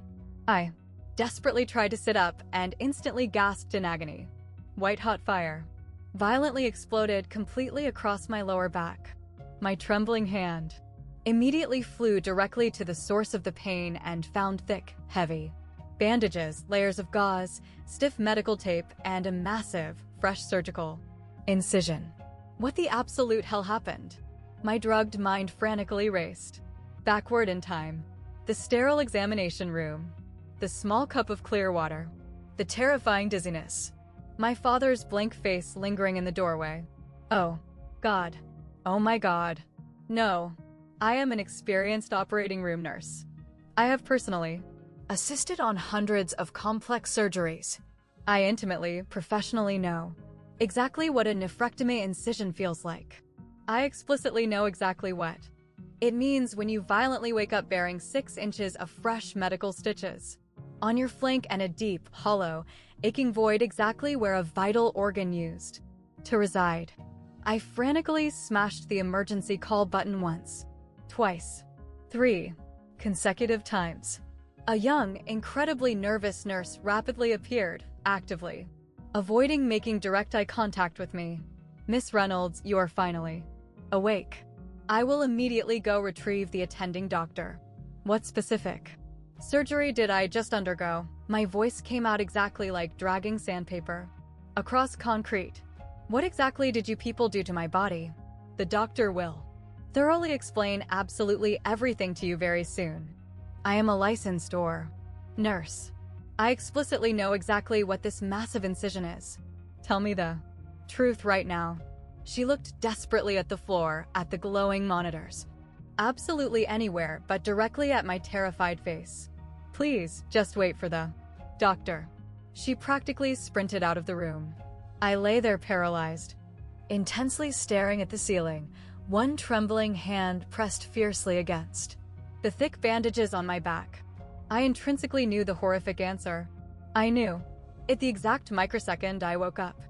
A: I desperately tried to sit up and instantly gasped in agony. White-hot fire violently exploded completely across my lower back. My trembling hand immediately flew directly to the source of the pain and found thick, heavy bandages, layers of gauze, stiff medical tape, and a massive, fresh surgical incision. What the absolute hell happened? My drugged mind frantically raced backward in time. The sterile examination room. The small cup of clear water. The terrifying dizziness. My father's blank face lingering in the doorway. Oh, God. Oh my God. No. I am an experienced operating room nurse. I have personally assisted on hundreds of complex surgeries. I intimately, professionally know exactly what a nephrectomy incision feels like. I explicitly know exactly what it means when you violently wake up bearing 6 inches of fresh medical stitches on your flank and a deep, hollow, aching void exactly where a vital organ used to reside. I frantically smashed the emergency call button once, twice, 3 consecutive times. A young, incredibly nervous nurse rapidly appeared, actively avoiding making direct eye contact with me. "Miss Reynolds, you are finally awake. I will immediately go retrieve the attending doctor." "What specific surgery did I just undergo?" My voice came out exactly like dragging sandpaper across concrete. "What exactly did you people do to my body?" "The doctor will thoroughly explain absolutely everything to you very soon. I am a licensed nurse. I explicitly know exactly what this massive incision is. Tell me the truth right now." She looked desperately at the floor, at the glowing monitors. Absolutely anywhere but directly at my terrified face. "Please, just wait for the doctor." She practically sprinted out of the room. I lay there paralyzed, intensely staring at the ceiling, one trembling hand pressed fiercely against the thick bandages on my back. I intrinsically knew the horrific answer. I knew it the exact microsecond I woke up.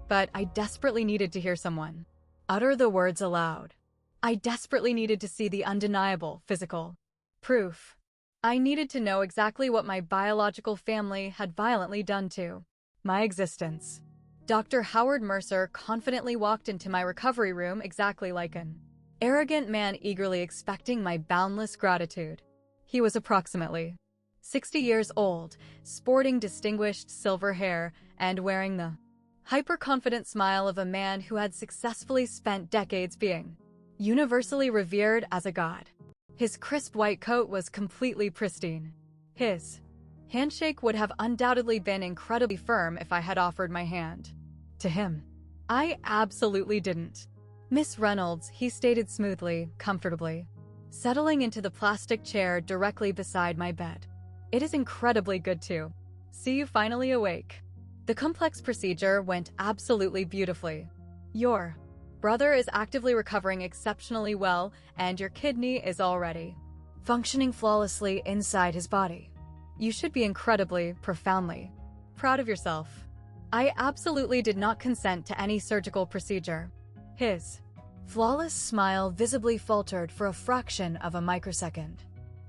A: But I desperately needed to hear someone utter the words aloud. I desperately needed to see the undeniable physical proof. I needed to know exactly what my biological family had violently done to my existence. Dr. Howard Mercer confidently walked into my recovery room exactly like an arrogant man eagerly expecting my boundless gratitude. He was approximately 60 years old, sporting distinguished silver hair, and wearing the hyper-confident smile of a man who had successfully spent decades being universally revered as a god. His crisp white coat was completely pristine. His handshake would have undoubtedly been incredibly firm if I had offered my hand to him. I absolutely didn't. "Miss Reynolds," he stated smoothly, comfortably, settling into the plastic chair directly beside my bed. "It is incredibly good to see you finally awake. The complex procedure went absolutely beautifully. Your brother is actively recovering exceptionally well, and your kidney is already functioning flawlessly inside his body. You should be incredibly, profoundly proud of yourself. I absolutely did not consent to any surgical procedure." His flawless smile visibly faltered for a fraction of a microsecond.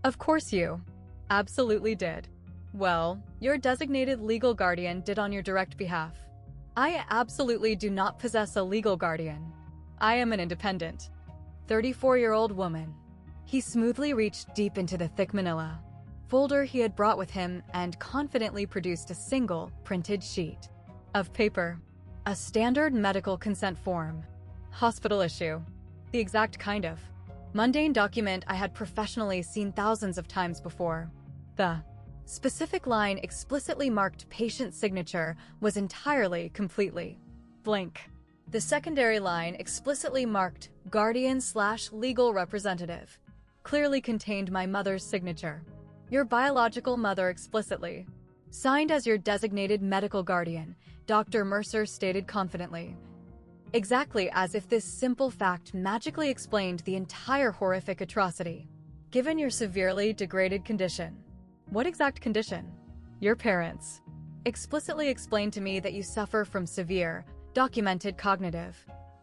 A: "Of course you Absolutely did. Well, your designated legal guardian did on your direct behalf. I absolutely do not possess a legal guardian. I am an independent, 34-year-old woman. He smoothly reached deep into the thick manila folder he had brought with him and confidently produced a single printed sheet of paper. A standard medical consent form. Hospital issue. The exact kind of mundane document I had professionally seen thousands of times before. The specific line explicitly marked patient signature was entirely, completely blank. The secondary line explicitly marked guardian/legal representative clearly contained my mother's signature. Your biological mother explicitly. Signed as your designated medical guardian, Dr. Mercer stated confidently. Exactly as if this simple fact magically explained the entire horrific atrocity. Given your severely degraded condition. What exact condition? Your parents explicitly explained to me that you suffer from severe, documented cognitive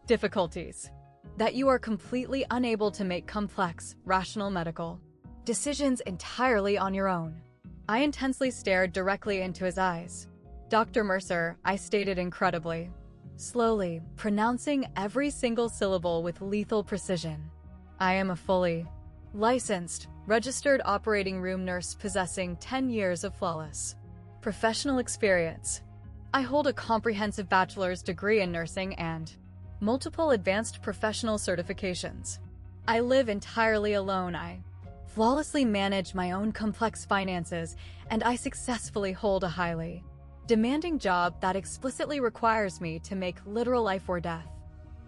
A: difficulties. That you are completely unable to make complex, rational medical decisions entirely on your own. I intensely stared directly into his eyes. Dr. Mercer, I stated incredibly slowly, pronouncing every single syllable with lethal precision. I am a fully licensed, registered operating room nurse possessing 10 years of flawless professional experience. I hold a comprehensive bachelor's degree in nursing and multiple advanced professional certifications. I live entirely alone. I flawlessly manage my own complex finances, and I successfully hold a highly demanding job that explicitly requires me to make literal life or death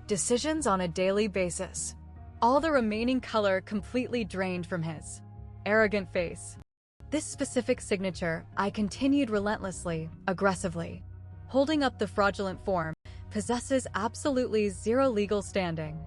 A: decisions on a daily basis. All the remaining color completely drained from his arrogant face. This specific signature, I continued relentlessly, aggressively, holding up the fraudulent form, possesses absolutely zero legal standing.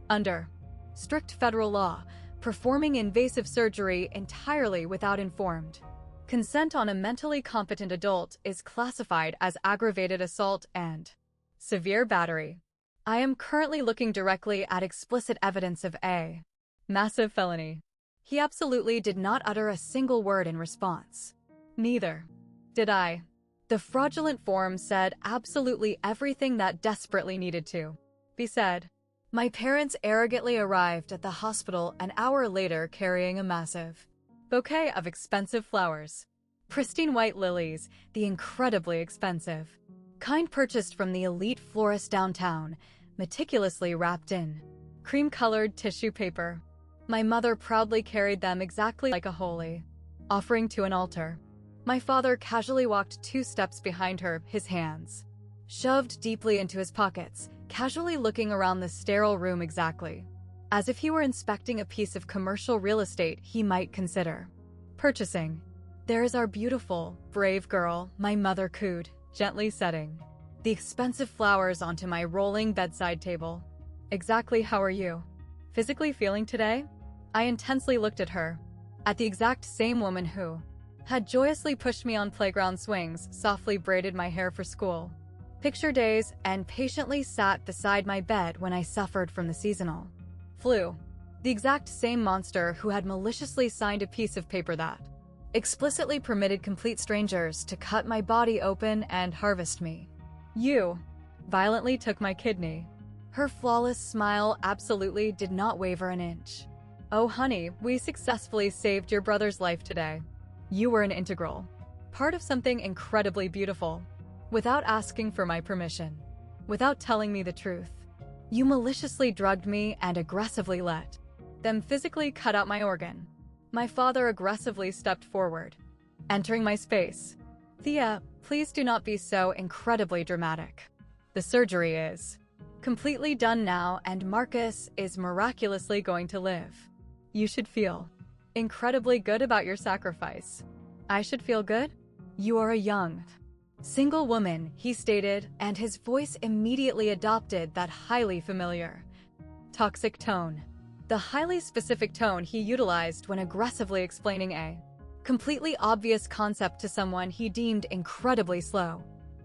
A: Under strict federal law, performing invasive surgery entirely without informed consent on a mentally competent adult is classified as aggravated assault and severe battery. I am currently looking directly at explicit evidence of a massive felony. He absolutely did not utter a single word in response. Neither did I. The fraudulent form said absolutely everything that desperately needed to be said. My parents arrogantly arrived at the hospital an hour later carrying a massive bouquet of expensive flowers. Pristine white lilies, the incredibly expensive kind purchased from the elite florist downtown, meticulously wrapped in cream-colored tissue paper. My mother proudly carried them exactly like a holy offering to an altar. My father casually walked 2 steps behind her, his hands shoved deeply into his pockets, casually looking around the sterile room exactly as if he were inspecting a piece of commercial real estate he might consider purchasing. There is our beautiful, brave girl, my mother cooed, gently setting the expensive flowers onto my rolling bedside table. Exactly how are you physically feeling today? I intensely looked at her, at the exact same woman who had joyously pushed me on playground swings, softly braided my hair for school picture days, and patiently sat beside my bed when I suffered from the seasonal flu. The exact same monster who had maliciously signed a piece of paper that explicitly permitted complete strangers to cut my body open and harvest me. You violently took my kidney. Her flawless smile absolutely did not waver an inch. Oh honey, we successfully saved your brother's life today. You were an integral part of something incredibly beautiful. Without asking for my permission, without telling me the truth, you maliciously drugged me and aggressively let them physically cut out my organ. My father aggressively stepped forward, entering my space. Thea, please do not be so incredibly dramatic. The surgery is completely done now, and Marcus is miraculously going to live. You should feel incredibly good about your sacrifice. I should feel good? You are a young, single woman, he stated, and his voice immediately adopted that highly familiar, toxic tone. The highly specific tone he utilized when aggressively explaining a completely obvious concept to someone he deemed incredibly slow.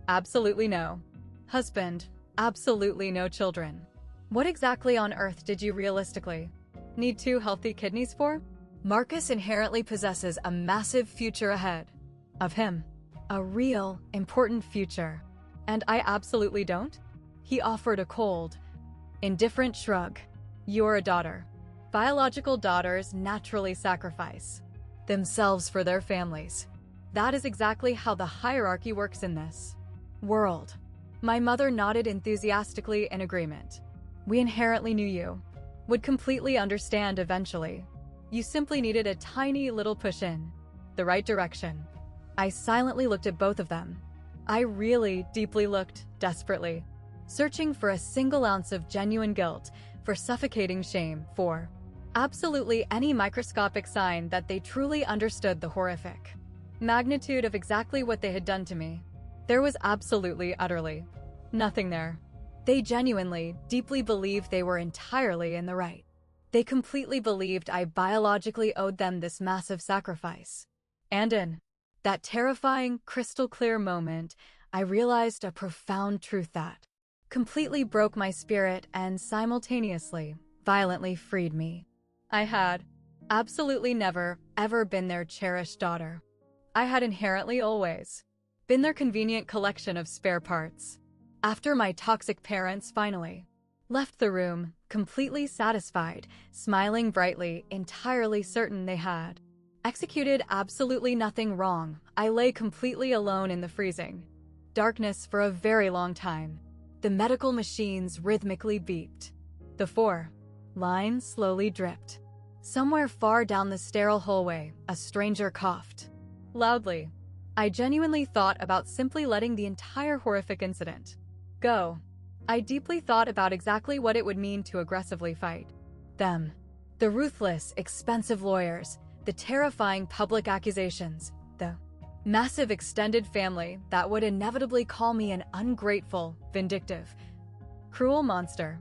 A: Absolutely no husband, absolutely no children. What exactly on earth did you realistically need 2 healthy kidneys for? Marcus inherently possesses a massive future ahead of him. A real, important future. And I absolutely don't? He offered a cold, indifferent shrug. You're a daughter. Biological daughters naturally sacrifice themselves for their families. That is exactly how the hierarchy works in this world. My mother nodded enthusiastically in agreement. We inherently knew you would completely understand eventually. You simply needed a tiny little push in the right direction. I silently looked at both of them. I really deeply looked, desperately, searching for a single ounce of genuine guilt, for suffocating shame, for absolutely any microscopic sign that they truly understood the horrific magnitude of exactly what they had done to me. There was absolutely, utterly nothing there. They genuinely, deeply believed they were entirely in the right. They completely believed I biologically owed them this massive sacrifice. And in that terrifying, crystal-clear moment, I realized a profound truth that completely broke my spirit and simultaneously, violently freed me. I had absolutely never, ever been their cherished daughter. I had inherently always been their convenient collection of spare parts. After my toxic parents finally left the room, completely satisfied, smiling brightly, entirely certain they had executed absolutely nothing wrong, I lay completely alone in the freezing darkness for a very long time. The medical machines rhythmically beeped. The 4 lines slowly dripped. Somewhere far down the sterile hallway, a stranger coughed loudly. I genuinely thought about simply letting the entire horrific incident go. I deeply thought about exactly what it would mean to aggressively fight them. The ruthless, expensive lawyers, the terrifying public accusations, the massive extended family that would inevitably call me an ungrateful, vindictive, cruel monster.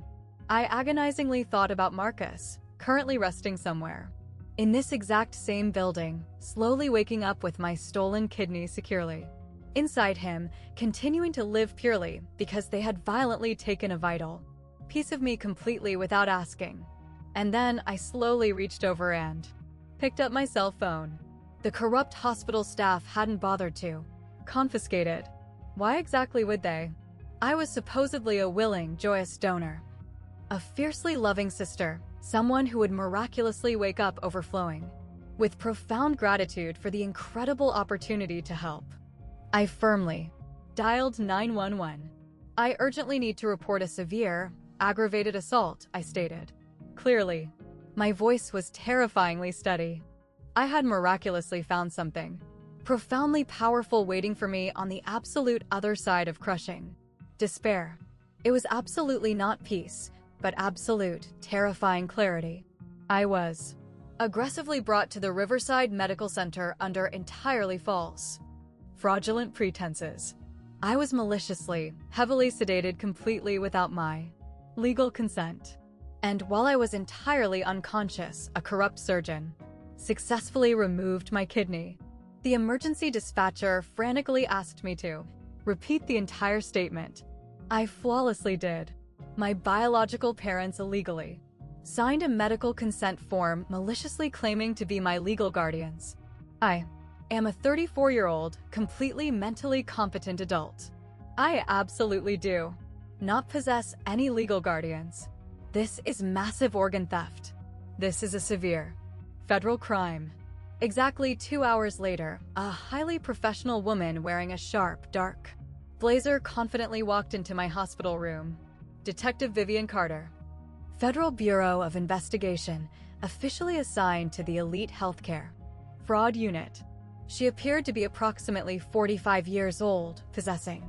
A: I agonizingly thought about Marcus, currently resting somewhere in this exact same building, slowly waking up with my stolen kidney securely inside him, continuing to live purely because they had violently taken a vital piece of me completely without asking. And then I slowly reached over and picked up my cell phone. The corrupt hospital staff hadn't bothered to confiscate it. Why exactly would they? I was supposedly a willing, joyous donor, a fiercely loving sister, someone who would miraculously wake up overflowing with profound gratitude for the incredible opportunity to help. I firmly dialed 911. I urgently need to report a severe, aggravated assault, I stated. Clearly, my voice was terrifyingly steady. I had miraculously found something profoundly powerful waiting for me on the absolute other side of crushing despair. It was absolutely not peace, but absolute, terrifying clarity. I was aggressively brought to the Riverside Medical Center under entirely false, fraudulent pretenses. I was maliciously, heavily sedated completely without my legal consent. And while I was entirely unconscious, a corrupt surgeon successfully removed my kidney. The emergency dispatcher frantically asked me to repeat the entire statement. I flawlessly did. My biological parents illegally signed a medical consent form maliciously claiming to be my legal guardians. I am a 34-year-old, completely mentally competent adult. I absolutely do not possess any legal guardians. This is massive organ theft. This is a severe federal crime. Exactly 2 hours later, a highly professional woman wearing a sharp, dark blazer confidently walked into my hospital room. Detective Vivian Carter, Federal Bureau of Investigation, officially assigned to the Elite Healthcare Fraud Unit. She appeared to be approximately 45 years old, possessing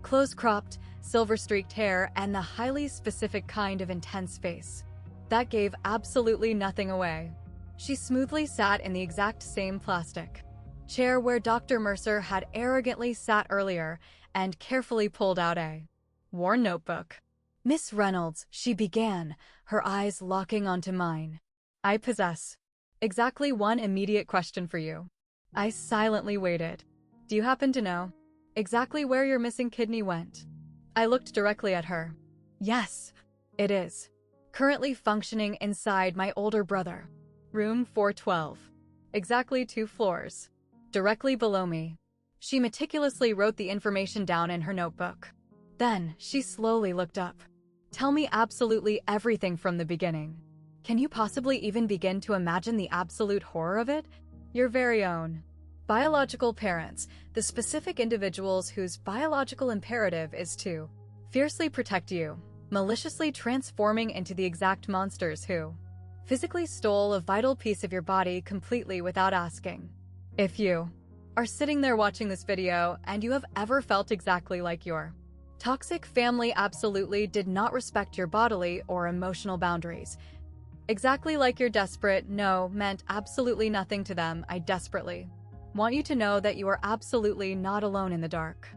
A: close-cropped, silver-streaked hair and the highly specific kind of intense face that gave absolutely nothing away. She smoothly sat in the exact same plastic chair where Dr. Mercer had arrogantly sat earlier and carefully pulled out a worn notebook. "Miss Reynolds," she began, her eyes locking onto mine. "I possess exactly one immediate question for you." I silently waited. "Do you happen to know exactly where your missing kidney went?" I looked directly at her. "Yes, it is currently functioning inside my older brother. Room 412. Exactly 2 floors. Directly below me. She meticulously wrote the information down in her notebook. Then, she slowly looked up. Tell me absolutely everything from the beginning. Can you possibly even begin to imagine the absolute horror of it? Your very own. Biological parents, the specific individuals whose biological imperative is to fiercely protect you, maliciously transforming into the exact monsters who physically stole a vital piece of your body completely without asking. If you are sitting there watching this video and you have ever felt exactly like your toxic family absolutely did not respect your bodily or emotional boundaries, exactly like your desperate no meant absolutely nothing to them, I desperately want you to know that you are absolutely not alone in the dark.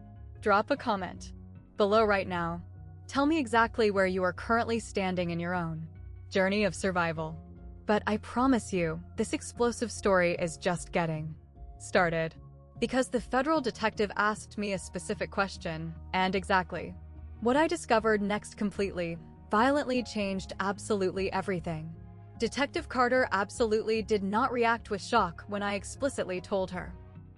A: Drop a comment below right now. Tell me exactly where you are currently standing in your own journey of survival. But I promise you, this explosive story is just getting started. Because the federal detective asked me a specific question, and exactly what I discovered next completely, violently changed absolutely everything. Detective Carter absolutely did not react with shock when I explicitly told her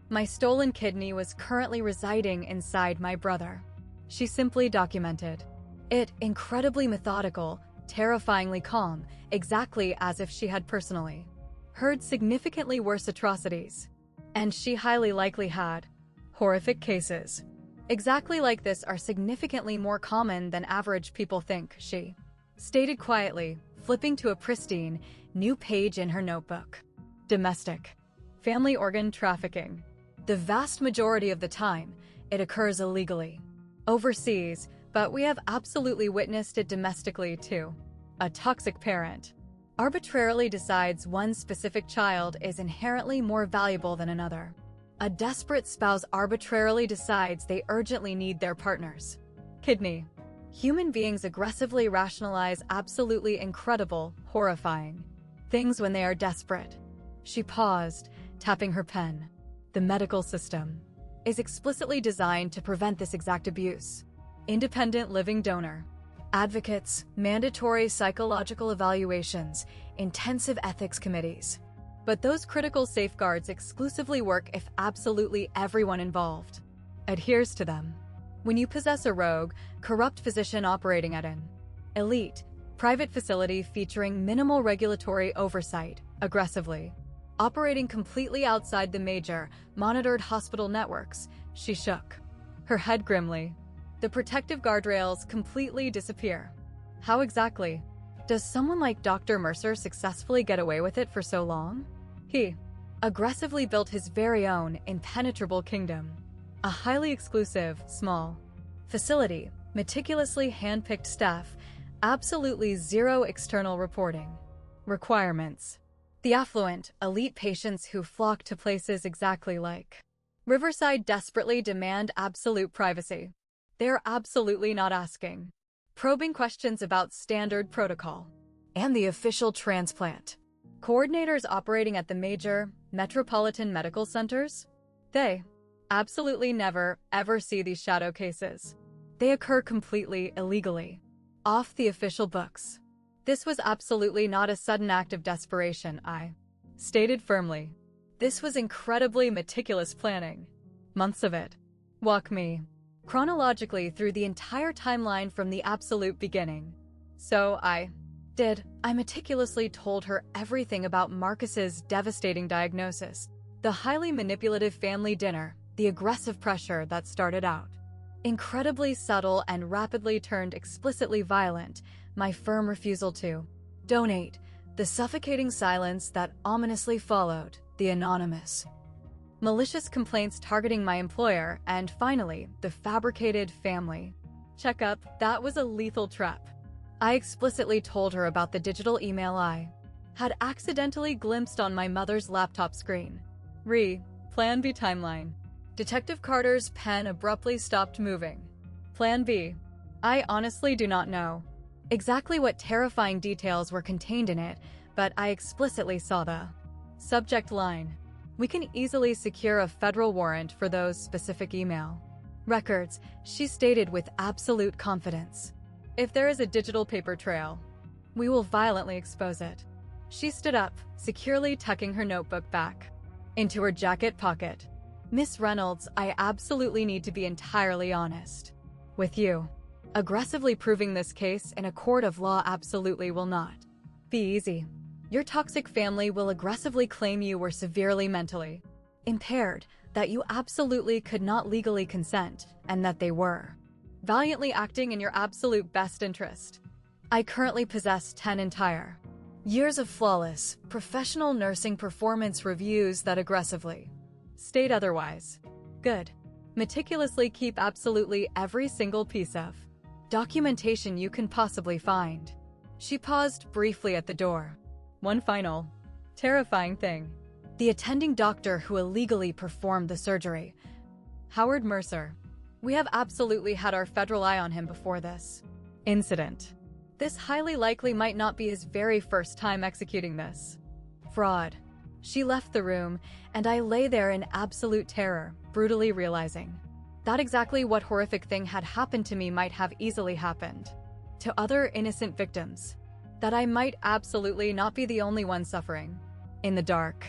A: my stolen kidney was currently residing inside my brother. She simply documented it, incredibly methodical, terrifyingly calm, exactly as if she had personally heard significantly worse atrocities. And she highly likely had. Horrific cases exactly like this are significantly more common than average people think, she stated quietly, flipping to a pristine, new page in her notebook. Domestic family organ trafficking. The vast majority of the time, it occurs illegally overseas, but we have absolutely witnessed it domestically too. A toxic parent arbitrarily decides one specific child is inherently more valuable than another. A desperate spouse arbitrarily decides they urgently need their partner's kidney. Human beings aggressively rationalize absolutely incredible, horrifying things when they are desperate. She paused, tapping her pen. The medical system is explicitly designed to prevent this exact abuse. Independent living donor advocates, mandatory psychological evaluations, intensive ethics committees. But those critical safeguards exclusively work if absolutely everyone involved adheres to them. When you possess a rogue, corrupt physician operating at an elite, private facility featuring minimal regulatory oversight, aggressively operating completely outside the major, monitored hospital networks, she shook her head grimly. The protective guardrails completely disappear. How exactly does someone like Dr. Mercer successfully get away with it for so long? He aggressively built his very own impenetrable kingdom. A highly exclusive, small facility, meticulously handpicked staff, absolutely zero external reporting requirements. The affluent, elite patients who flock to places exactly like Riverside desperately demand absolute privacy. They're absolutely not asking probing questions about standard protocol and the official transplant coordinators operating at the major metropolitan medical centers. They absolutely never, ever see these shadow cases. They occur completely illegally, off the official books. This was absolutely not a sudden act of desperation, I stated firmly. This was incredibly meticulous planning. Months of it. Walk me chronologically through the entire timeline from the absolute beginning. So I meticulously told her everything about Marcus's devastating diagnosis, the highly manipulative family dinner, the aggressive pressure that started out incredibly subtle and rapidly turned explicitly violent, my firm refusal to donate, the suffocating silence that ominously followed, the anonymous malicious complaints targeting my employer, and finally, the fabricated family checkup that was a lethal trap. I explicitly told her about the digital email I had accidentally glimpsed on my mother's laptop screen. Plan B timeline. Detective Carter's pen abruptly stopped moving. Plan B. I honestly do not know exactly what terrifying details were contained in it, but I explicitly saw the subject line. We can easily secure a federal warrant for those specific email records, she stated with absolute confidence. If there is a digital paper trail, we will violently expose it. She stood up, securely tucking her notebook back into her jacket pocket. Miss Reynolds, I absolutely need to be entirely honest with you. Aggressively proving this case in a court of law absolutely will not be easy. Your toxic family will aggressively claim you were severely mentally impaired, that you absolutely could not legally consent, and that they were valiantly acting in your absolute best interest. I currently possess 10 entire years of flawless, professional nursing performance reviews that aggressively state otherwise. Good. Meticulously keep absolutely every single piece of documentation you can possibly find. She paused briefly at the door. One final, terrifying thing. The attending doctor who illegally performed the surgery, Howard Mercer. We have absolutely had our federal eye on him before this incident. This highly likely might not be his very first time executing this fraud. She left the room, and I lay there in absolute terror, brutally realizing that exactly what horrific thing had happened to me might have easily happened to other innocent victims. That I might absolutely not be the only one suffering in the dark.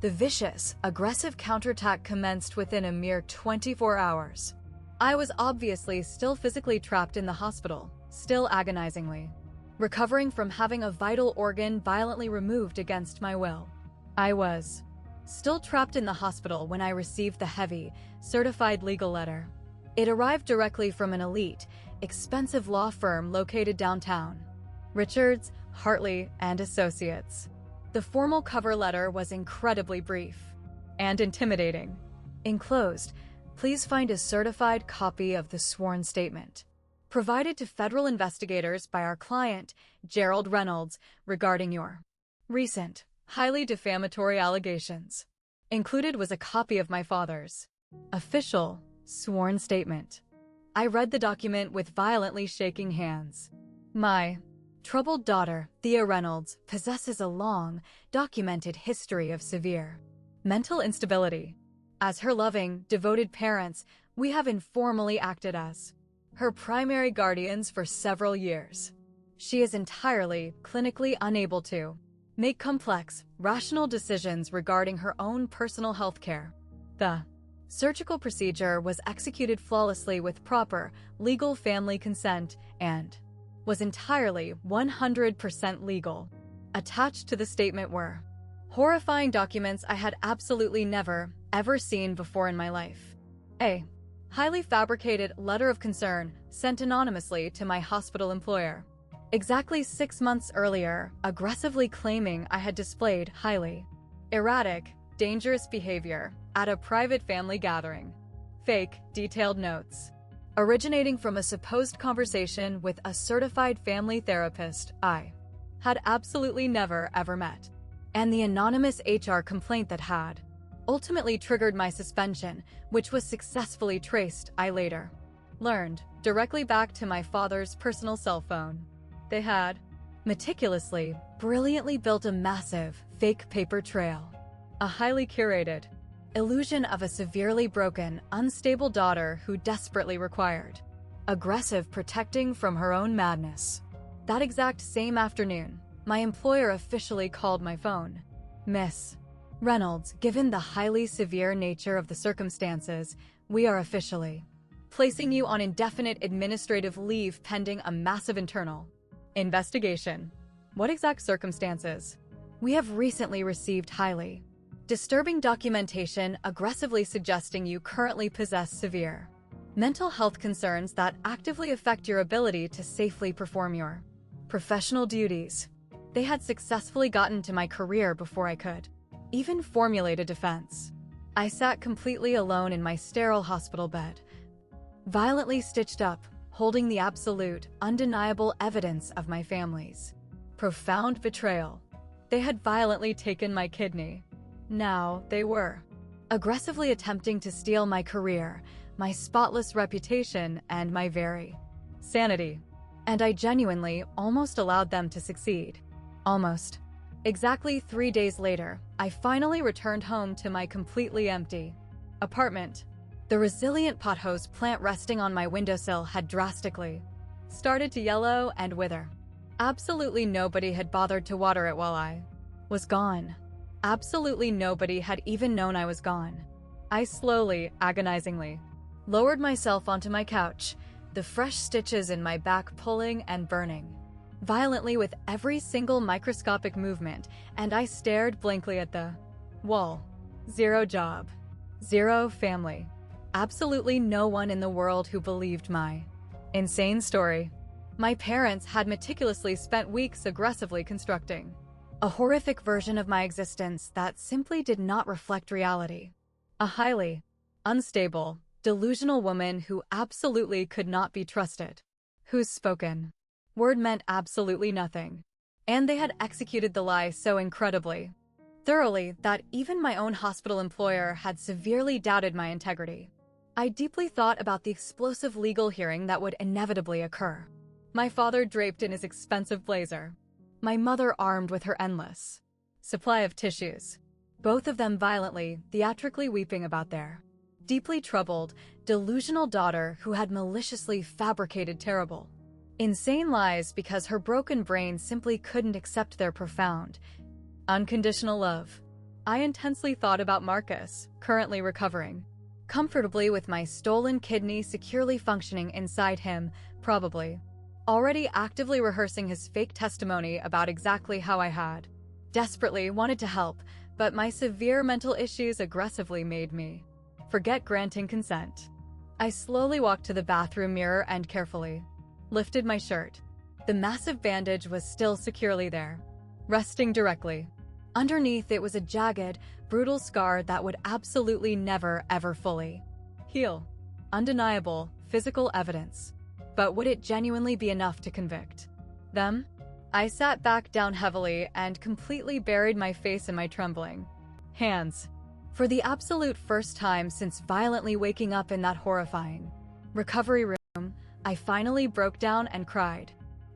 A: The vicious, aggressive counterattack commenced within a mere 24 hours. I was obviously still physically trapped in the hospital, still agonizingly recovering from having a vital organ violently removed against my will. I was still trapped in the hospital when I received the heavy, certified legal letter. It arrived directly from an elite, expensive law firm located downtown. Richards, Hartley, and Associates. The formal cover letter was incredibly brief and intimidating. Enclosed, please find a certified copy of the sworn statement provided to federal investigators by our client, Gerald Reynolds, regarding your recent, highly defamatory allegations. Included was a copy of my father's official, sworn statement. I read the document with violently shaking hands. My troubled daughter, Thea Reynolds, possesses a long, documented history of severe mental instability. As her loving, devoted parents, we have informally acted as her primary guardians for several years. She is entirely, clinically unable to make complex, rational decisions regarding her own personal health care. The surgical procedure was executed flawlessly with proper, legal family consent and was entirely 100% legal. Attached to the statement were horrifying documents I had absolutely never, ever seen before in my life. A highly fabricated letter of concern sent anonymously to my hospital employer. Exactly 6 months earlier, aggressively claiming I had displayed highly erratic, dangerous behavior at a private family gathering. Fake, detailed notes originating from a supposed conversation with a certified family therapist I had absolutely never ever met. And the anonymous HR complaint that had ultimately triggered my suspension, which was successfully traced, I later learned, directly back to my father's personal cell phone. They had meticulously, brilliantly built a massive, fake paper trail. A highly curated illusion of a severely broken, unstable daughter who desperately required aggressive protecting from her own madness. That exact same afternoon, my employer officially called my phone. Miss Reynolds, given the highly severe nature of the circumstances, we are officially placing you on indefinite administrative leave pending a massive internal investigation. What exact circumstances? We have recently received highly disturbing documentation aggressively suggesting you currently possess severe mental health concerns that actively affect your ability to safely perform your professional duties. They had successfully gotten to my career before I could even formulate a defense. I sat completely alone in my sterile hospital bed, violently stitched up, holding the absolute, undeniable evidence of my family's profound betrayal. They had violently taken my kidney. Now they were aggressively attempting to steal my career, my spotless reputation, and my very sanity. And I genuinely almost allowed them to succeed. Almost. Exactly 3 days later, I finally returned home to my completely empty apartment. The resilient pothose plant resting on my windowsill had drastically started to yellow and wither. Absolutely nobody had bothered to water it while I was gone. Absolutely nobody had even known I was gone. I slowly, agonizingly, lowered myself onto my couch, the fresh stitches in my back pulling and burning violently with every single microscopic movement, and I stared blankly at the wall. Zero job. Zero family. Absolutely no one in the world who believed my insane story. My parents had meticulously spent weeks aggressively constructing a horrific version of my existence that simply did not reflect reality. A highly unstable, delusional woman who absolutely could not be trusted, whose spoken word meant absolutely nothing. And they had executed the lie so incredibly thoroughly that even my own hospital employer had severely doubted my integrity. I deeply thought about the explosive legal hearing that would inevitably occur. My father draped in his expensive blazer, my mother armed with her endless supply of tissues, both of them violently, theatrically weeping about their deeply troubled, delusional daughter who had maliciously fabricated terrible, insane lies because her broken brain simply couldn't accept their profound, unconditional love. I intensely thought about Marcus, currently recovering comfortably with my stolen kidney securely functioning inside him, probably already actively rehearsing his fake testimony about exactly how I had desperately wanted to help, but my severe mental issues aggressively made me forget granting consent. I slowly walked to the bathroom mirror and carefully lifted my shirt. The massive bandage was still securely there, resting directly underneath. It was a jagged, brutal scar that would absolutely never ever fully heal. Undeniable, physical evidence. But would it genuinely be enough to convict them? I sat back down heavily and completely buried my face in my trembling hands. For the absolute first time since violently waking up in that horrifying recovery room, I finally broke down and cried.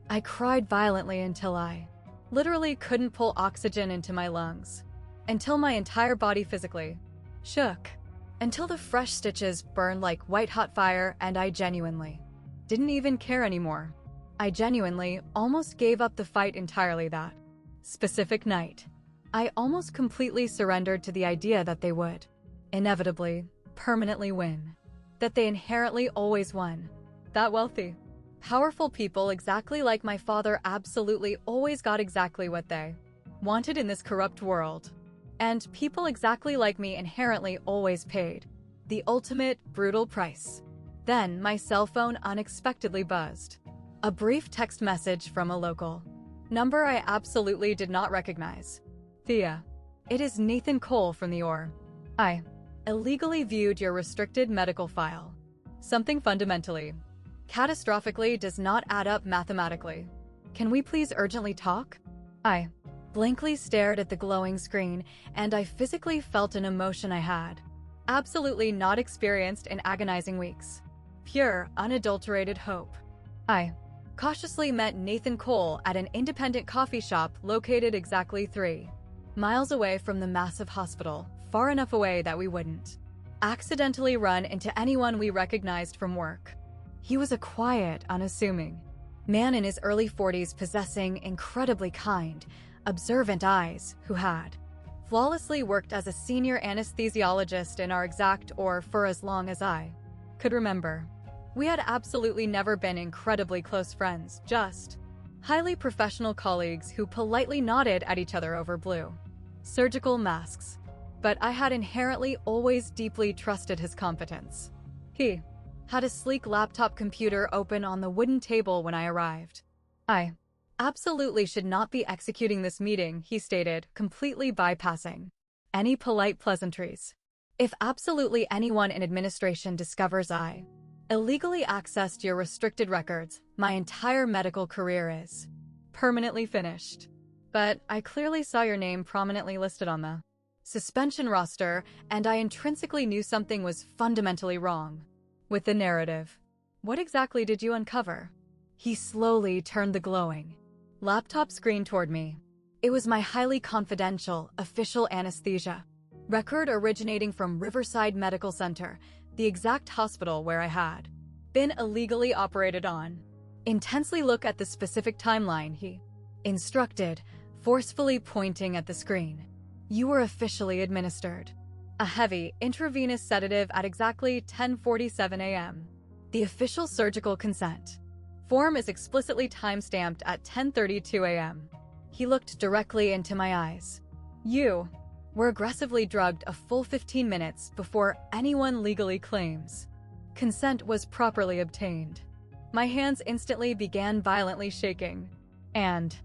A: I cried violently until I literally couldn't pull oxygen into my lungs, until my entire body physically shook, until the fresh stitches burned like white-hot fire, and I genuinely didn't even care anymore. I genuinely almost gave up the fight entirely that specific night. I almost completely surrendered to the idea that they would inevitably, permanently win. That they inherently always won. That wealthy, powerful people exactly like my father absolutely always got exactly what they wanted in this corrupt world. And people exactly like me inherently always paid the ultimate, brutal price. Then my cell phone unexpectedly buzzed. A brief text message from a local number I absolutely did not recognize. Thea, it is Nathan Cole from the OR. I illegally viewed your restricted medical file. Something fundamentally, catastrophically does not add up mathematically. Can we please urgently talk? I blankly stared at the glowing screen, and I physically felt an emotion I had absolutely not experienced in agonizing weeks. Pure, unadulterated hope. I cautiously met Nathan Cole at an independent coffee shop located exactly 3 miles away from the massive hospital, far enough away that we wouldn't accidentally run into anyone we recognized from work. He was a quiet, unassuming man in his early 40s possessing incredibly kind, observant eyes who had flawlessly worked as a senior anesthesiologist in our exact or for as long as I could remember. We had absolutely never been incredibly close friends, just highly professional colleagues who politely nodded at each other over blue surgical masks. But I had inherently always deeply trusted his competence. He had a sleek laptop computer open on the wooden table when I arrived. I absolutely should not be executing this meeting, he stated, completely bypassing any polite pleasantries. If absolutely anyone in administration discovers I illegally accessed your restricted records, my entire medical career is permanently finished. But I clearly saw your name prominently listed on the suspension roster, and I intrinsically knew something was fundamentally wrong with the narrative. What exactly did you uncover? He slowly turned the glowing laptop screen toward me. It was my highly confidential, official anesthesia record originating from Riverside Medical Center, the exact hospital where I had been illegally operated on. Intensely look at the specific timeline, he instructed, forcefully pointing at the screen. You were officially administered a heavy intravenous sedative at exactly 10:47 a.m. The official surgical consent form is explicitly time-stamped at 10:32 a.m. He looked directly into my eyes. You were aggressively drugged a full 15 minutes before anyone legally claims consent was properly obtained. My hands instantly began violently shaking. And,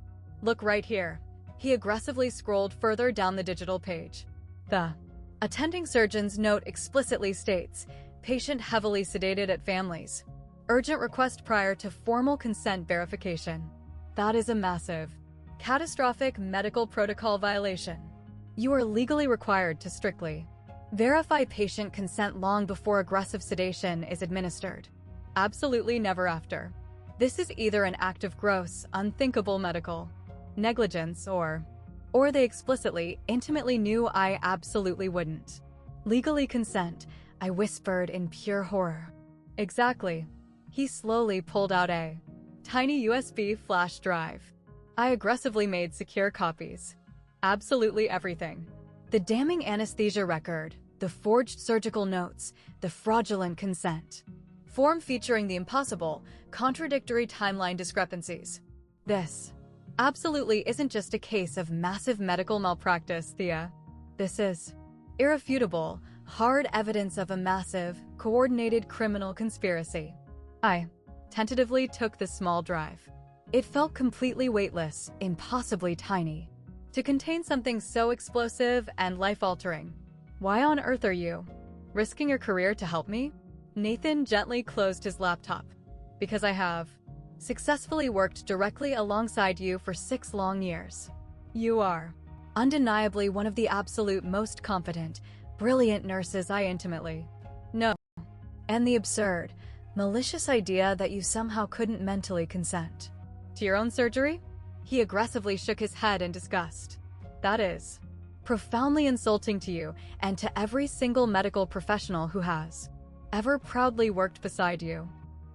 A: look right here. He aggressively scrolled further down the digital page. The attending surgeon's note explicitly states, patient heavily sedated at families. Urgent request prior to formal consent verification. That is a massive, catastrophic medical protocol violation. You are legally required to strictly verify patient consent long before aggressive sedation is administered. Absolutely never after. This is either an act of gross, unthinkable medical negligence or they explicitly, intimately knew I absolutely wouldn't legally consent, I whispered in pure horror. Exactly. He slowly pulled out a tiny USB flash drive. I aggressively made secure copies. Absolutely everything. The damning anesthesia record, the forged surgical notes, the fraudulent consent form featuring the impossible, contradictory timeline discrepancies. This absolutely isn't just a case of massive medical malpractice, Thea. This is irrefutable, hard evidence of a massive, coordinated criminal conspiracy. I tentatively took the small drive. It felt completely weightless, impossibly tiny, to contain something so explosive and life-altering. Why on earth are you risking your career to help me? Nathan gently closed his laptop. Because I have successfully worked directly alongside you for 6 long years. You are undeniably one of the absolute most competent, brilliant nurses I intimately know. And the absurd, malicious idea that you somehow couldn't mentally consent to your own surgery? He aggressively shook his head in disgust. That is profoundly insulting to you and to every single medical professional who has ever proudly worked beside you.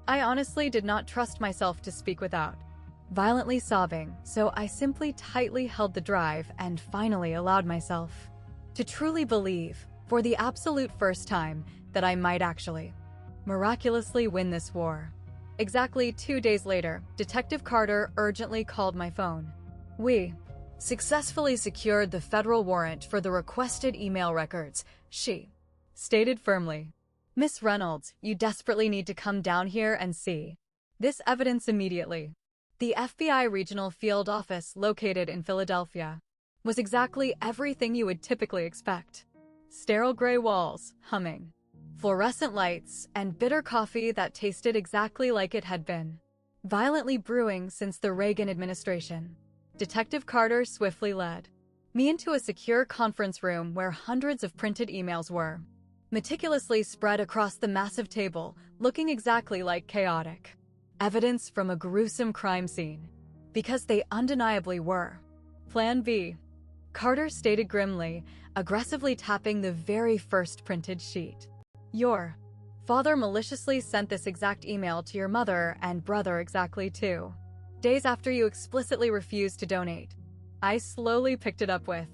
A: I honestly did not trust myself to speak without violently sobbing, so I simply tightly held the drive and finally allowed myself to truly believe, for the absolute first time, that I might actually miraculously win this war. Exactly 2 days later, Detective Carter urgently called my phone. We successfully secured the federal warrant for the requested email records, she stated firmly. Miss Reynolds, you desperately need to come down here and see this evidence immediately. The FBI Regional Field Office, located in Philadelphia, was exactly everything you would typically expect. Sterile gray walls, humming fluorescent lights, and bitter coffee that tasted exactly like it had been violently brewing since the Reagan administration. Detective Carter swiftly led me into a secure conference room where hundreds of printed emails were meticulously spread across the massive table, looking exactly like chaotic evidence from a gruesome crime scene. Because they undeniably were. Plan B, Carter stated grimly, aggressively tapping the very first printed sheet. Your father maliciously sent this exact email to your mother and brother exactly 2 days after you explicitly refused to donate. I slowly picked it up with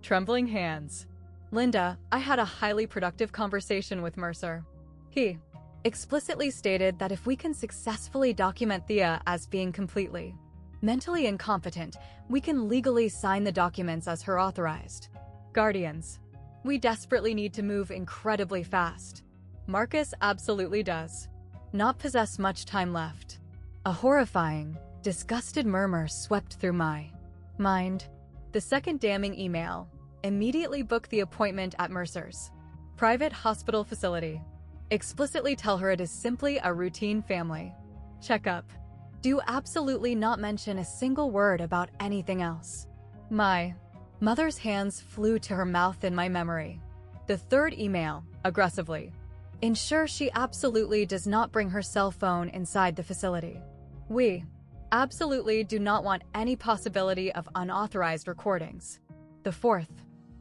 A: trembling hands. Linda, I had a highly productive conversation with Mercer. He explicitly stated that if we can successfully document Thea as being completely mentally incompetent, we can legally sign the documents as her authorized guardians. We desperately need to move incredibly fast. Marcus absolutely does not possess much time left. A horrifying, disgusted murmur swept through my mind. The second damning email. Immediately book the appointment at Mercer's private hospital facility. Explicitly tell her it is simply a routine family checkup. Do absolutely not mention a single word about anything else. My mother's hands flew to her mouth in my memory. The third email, aggressively. Ensure she absolutely does not bring her cell phone inside the facility. We absolutely do not want any possibility of unauthorized recordings. The fourth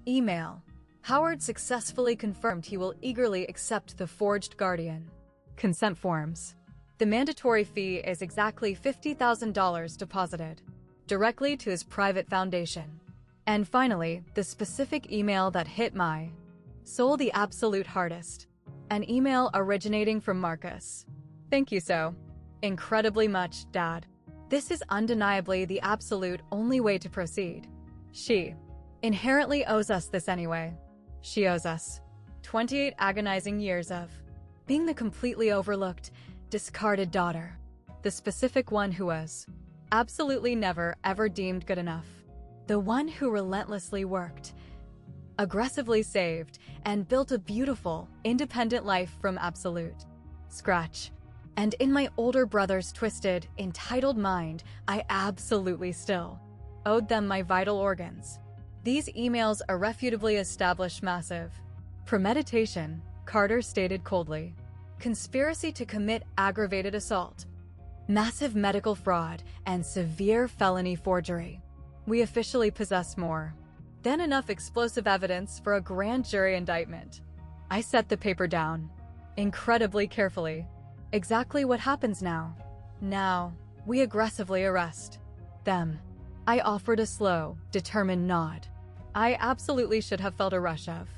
A: email. Howard successfully confirmed he will eagerly accept the forged guardian consent forms. The mandatory fee is exactly $50,000 deposited. directly to his private foundation. And finally, the specific email that hit my soul the absolute hardest. An email originating from Marcus. Thank you so incredibly much, Dad. This is undeniably the absolute only way to proceed. She inherently owes us this anyway. She owes us 28 agonizing years of being the completely overlooked, discarded daughter. The specific one who was absolutely never ever deemed good enough. The one who relentlessly worked, aggressively saved, and built a beautiful, independent life from absolute scratch. And in my older brother's twisted, entitled mind, I absolutely still owed them my vital organs. These emails irrefutably establish massive premeditation, Carter stated coldly, conspiracy to commit aggravated assault, massive medical fraud, and severe felony forgery. We officially possess more than enough explosive evidence for a grand jury indictment. I set the paper down incredibly carefully. Exactly what happens now? Now, we aggressively arrest them. I offered a slow, determined nod. I absolutely should have felt a rush of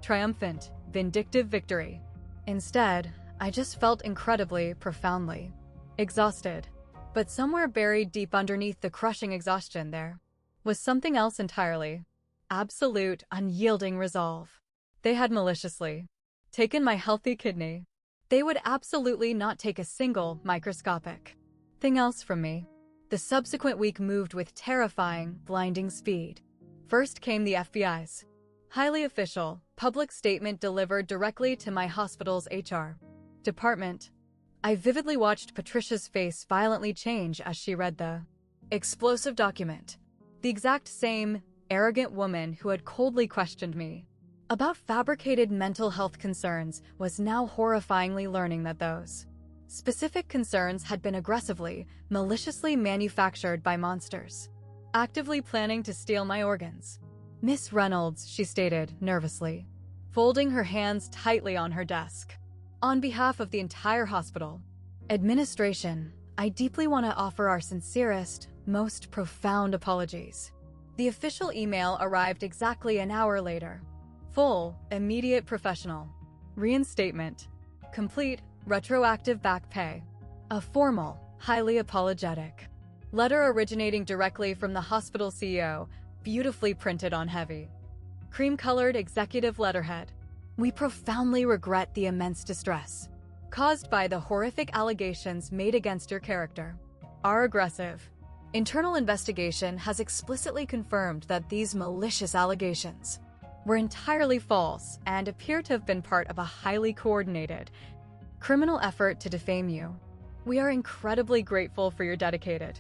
A: triumphant, vindictive victory. Instead, I just felt incredibly, profoundly exhausted. But somewhere buried deep underneath the crushing exhaustion there was something else entirely. Absolute, unyielding resolve. They had maliciously taken my healthy kidney. They would absolutely not take a single microscopic thing else from me. The subsequent week moved with terrifying, blinding speed. First came the FBI's highly official, public statement delivered directly to my hospital's HR department. I vividly watched Patricia's face violently change as she read the explosive document. The exact same arrogant woman who had coldly questioned me about fabricated mental health concerns was now horrifyingly learning that those specific concerns had been aggressively, maliciously manufactured by monsters, actively planning to steal my organs. Miss Reynolds, she stated nervously, folding her hands tightly on her desk. On behalf of the entire hospital administration, I deeply want to offer our sincerest, most profound apologies. The official email arrived exactly an hour later. Full, immediate professional reinstatement, complete, retroactive back pay. A formal, highly apologetic letter originating directly from the hospital CEO, beautifully printed on heavy, cream-colored executive letterhead. We profoundly regret the immense distress caused by the horrific allegations made against your character. Our aggressive internal investigation has explicitly confirmed that these malicious allegations were entirely false and appear to have been part of a highly coordinated criminal effort to defame you. We are incredibly grateful for your dedicated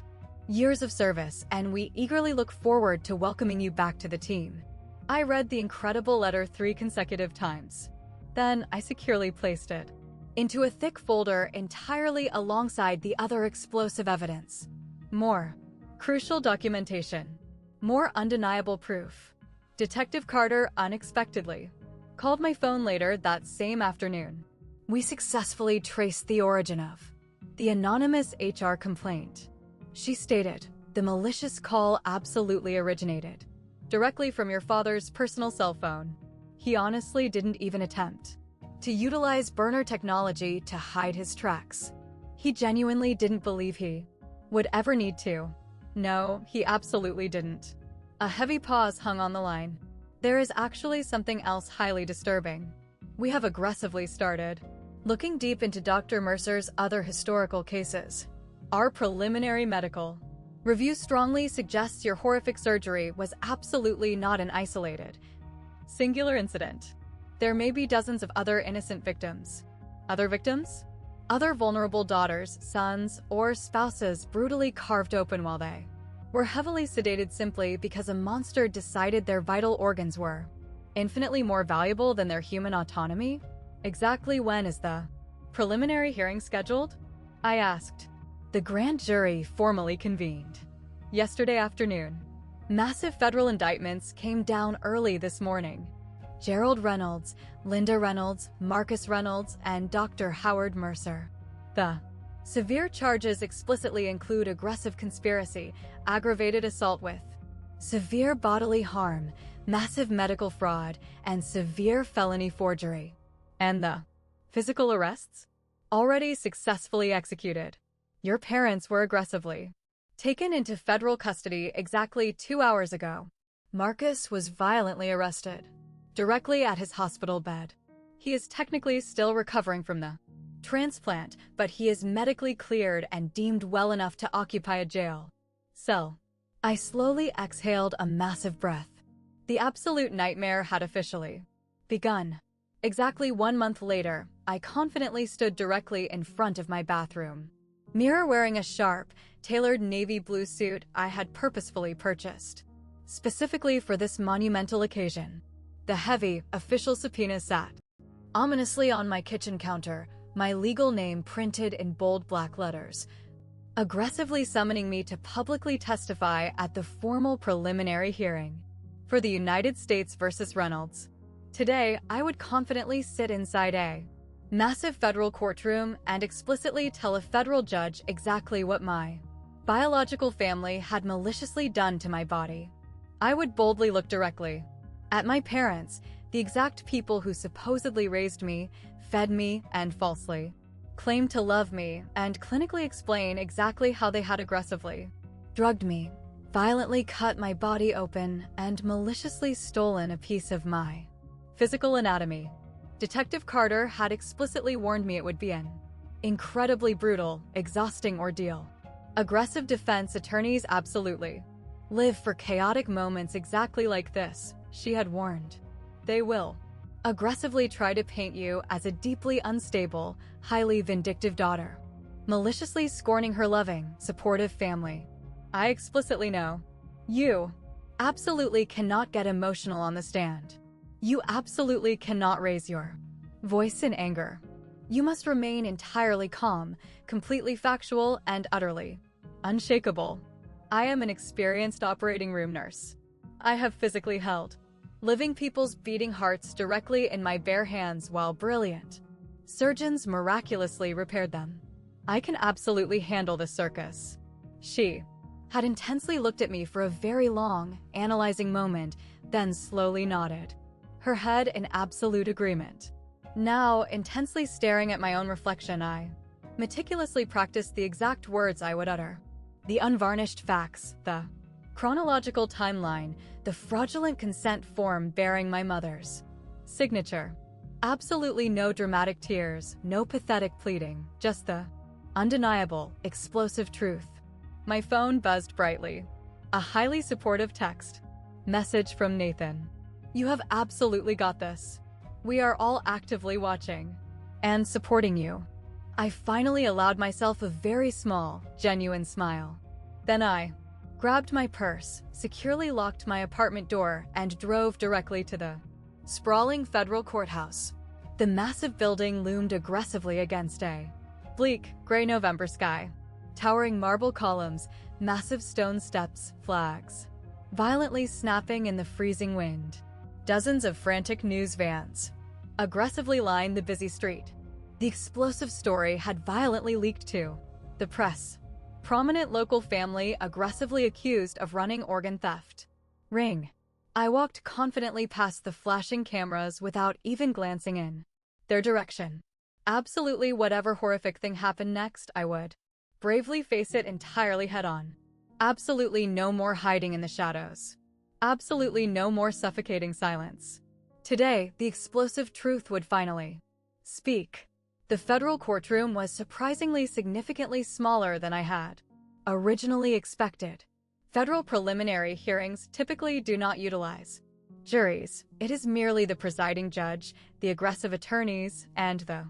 A: years of service, and we eagerly look forward to welcoming you back to the team. I read the incredible letter 3 consecutive times. Then I securely placed it into a thick folder entirely alongside the other explosive evidence. More crucial documentation. More undeniable proof. Detective Carter unexpectedly called my phone later that same afternoon. We successfully traced the origin of the anonymous HR complaint. She stated, the malicious call absolutely originated directly from your father's personal cell phone. He honestly didn't even attempt to utilize burner technology to hide his tracks. He genuinely didn't believe he would ever need to. No, he absolutely didn't. A heavy pause hung on the line. There is actually something else highly disturbing. We have aggressively started looking deep into Dr. Mercer's other historical cases. Our preliminary medical review strongly suggests your horrific surgery was absolutely not an isolated, singular incident. There may be dozens of other innocent victims. Other victims? Other vulnerable daughters, sons, or spouses brutally carved open while they were heavily sedated simply because a monster decided their vital organs were infinitely more valuable than their human autonomy? Exactly when is the preliminary hearing scheduled? I asked. The grand jury formally convened yesterday afternoon. Massive federal indictments came down early this morning. Gerald Reynolds, Linda Reynolds, Marcus Reynolds, and Dr. Howard Mercer. The Severe charges explicitly include aggressive conspiracy, aggravated assault with severe bodily harm, massive medical fraud, and severe felony forgery. And the physical arrests? Already successfully executed. Your parents were aggressively taken into federal custody exactly 2 hours ago. Marcus was violently arrested, directly at his hospital bed. He is technically still recovering from the transplant, but he is medically cleared and deemed well enough to occupy a jail cell. I slowly exhaled a massive breath. The absolute nightmare had officially begun. Exactly 1 month later, I confidently stood directly in front of my bathroom mirror wearing a sharp, tailored navy blue suit I had purposefully purchased specifically for this monumental occasion. The heavy, official subpoena sat ominously on my kitchen counter, my legal name printed in bold black letters, aggressively summoning me to publicly testify at the formal preliminary hearing for the United States versus Reynolds. Today, I would confidently sit inside a massive federal courtroom and explicitly tell a federal judge exactly what my biological family had maliciously done to my body. I would boldly look directly at my parents, the exact people who supposedly raised me, fed me, and falsely claimed to love me, and clinically explain exactly how they had aggressively drugged me, violently cut my body open, and maliciously stolen a piece of my physical anatomy. Detective Carter had explicitly warned me it would be an incredibly brutal, exhausting ordeal. Aggressive defense attorneys absolutely live for chaotic moments exactly like this, she had warned. They will aggressively try to paint you as a deeply unstable, highly vindictive daughter, maliciously scorning her loving, supportive family. I explicitly know. You absolutely cannot get emotional on the stand. You absolutely cannot raise your voice in anger. You must remain entirely calm, completely factual, and utterly unshakable. I am an experienced operating room nurse. I have physically held living people's beating hearts directly in my bare hands while brilliant surgeons miraculously repaired them. I can absolutely handle this circus. She had intensely looked at me for a very long, analyzing moment, then slowly nodded, her head in absolute agreement. Now, intensely staring at my own reflection, I meticulously practiced the exact words I would utter. The unvarnished facts, the chronological timeline, the fraudulent consent form bearing my mother's signature. Absolutely no dramatic tears, no pathetic pleading, just the undeniable, explosive truth. My phone buzzed brightly. A highly supportive text. Message from Nathan. You have absolutely got this. We are all actively watching and supporting you. I finally allowed myself a very small, genuine smile. Then I grabbed my purse, securely locked my apartment door, and drove directly to the sprawling federal courthouse. The massive building loomed aggressively against a bleak, gray November sky. Towering marble columns, massive stone steps, flags violently snapping in the freezing wind. Dozens of frantic news vans aggressively lined the busy street. The explosive story had violently leaked to the press. Prominent local family aggressively accused of running organ theft. Ring. I walked confidently past the flashing cameras without even glancing in their direction. Absolutely whatever horrific thing happened next, I would bravely face it entirely head-on. Absolutely no more hiding in the shadows. Absolutely no more suffocating silence. Today, the explosive truth would finally speak. The federal courtroom was surprisingly significantly smaller than I had originally expected. Federal preliminary hearings typically do not utilize juries. It is merely the presiding judge, the aggressive attorneys, and the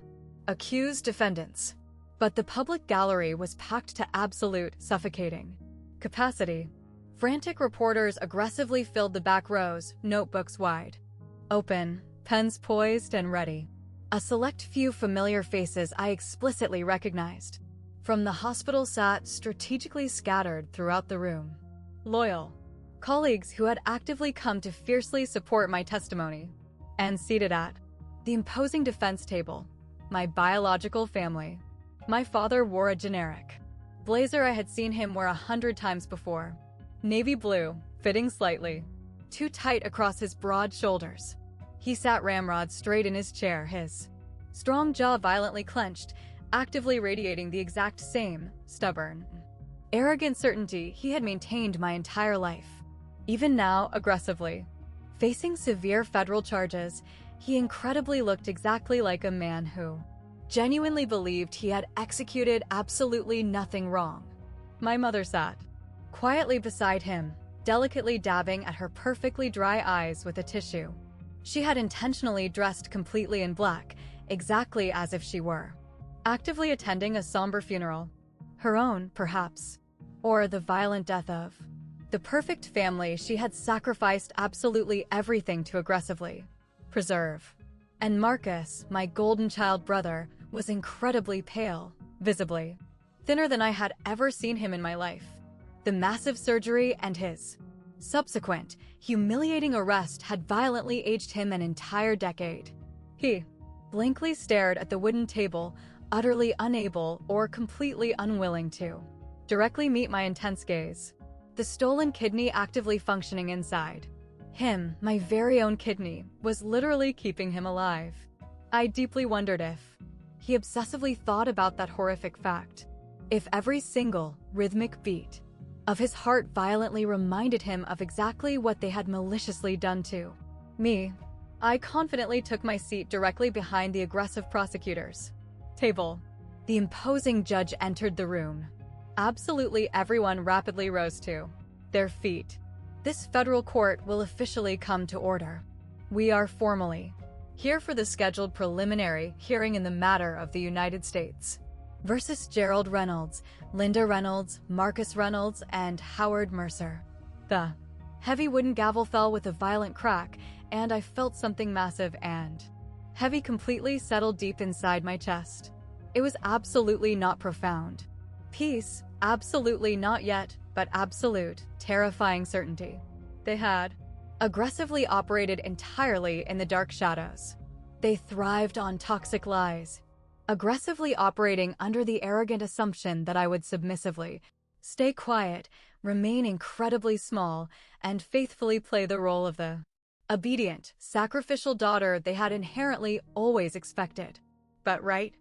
A: accused defendants. But the public gallery was packed to absolute, suffocating capacity. Frantic reporters aggressively filled the back rows, notebooks wide open, pens poised and ready. A select few familiar faces I explicitly recognized from the hospital sat strategically scattered throughout the room. Loyal colleagues who had actively come to fiercely support my testimony. And seated at the imposing defense table, my biological family. My father wore a generic blazer I had seen him wear 100 times before. Navy blue, fitting slightly too tight across his broad shoulders. He sat ramrod straight in his chair, his strong jaw violently clenched, actively radiating the exact same stubborn, arrogant certainty he had maintained my entire life. Even now, aggressively facing severe federal charges, he incredibly looked exactly like a man who genuinely believed he had executed absolutely nothing wrong. My mother sat quietly beside him, delicately dabbing at her perfectly dry eyes with a tissue. She had intentionally dressed completely in black, exactly as if she were actively attending a somber funeral. Her own, perhaps, or the violent death of the perfect family she had sacrificed absolutely everything to aggressively preserve. And Marcus, my golden child brother, was incredibly pale, visibly thinner than I had ever seen him in my life. The massive surgery and his subsequent, humiliating arrest had violently aged him an entire decade. He blankly stared at the wooden table, utterly unable or completely unwilling to directly meet my intense gaze. The stolen kidney actively functioning inside him, my very own kidney, was literally keeping him alive. I deeply wondered if he obsessively thought about that horrific fact. If every single rhythmic beat of his heart violently reminded him of exactly what they had maliciously done to me. I confidently took my seat directly behind the aggressive prosecutor's table. The imposing judge entered the room. Absolutely everyone rapidly rose to their feet. This federal court will officially come to order. We are formally here for the scheduled preliminary hearing in the matter of the United States versus Gerald Reynolds, Linda Reynolds, Marcus Reynolds, and Howard Mercer. The heavy wooden gavel fell with a violent crack, and I felt something massive and heavy completely settle deep inside my chest. It was absolutely not profound peace, absolutely not yet, but absolute, terrifying certainty. They had aggressively operated entirely in the dark shadows. They thrived on toxic lies, aggressively operating under the arrogant assumption that I would submissively stay quiet, remain incredibly small, and faithfully play the role of the obedient, sacrificial daughter they had inherently always expected. But right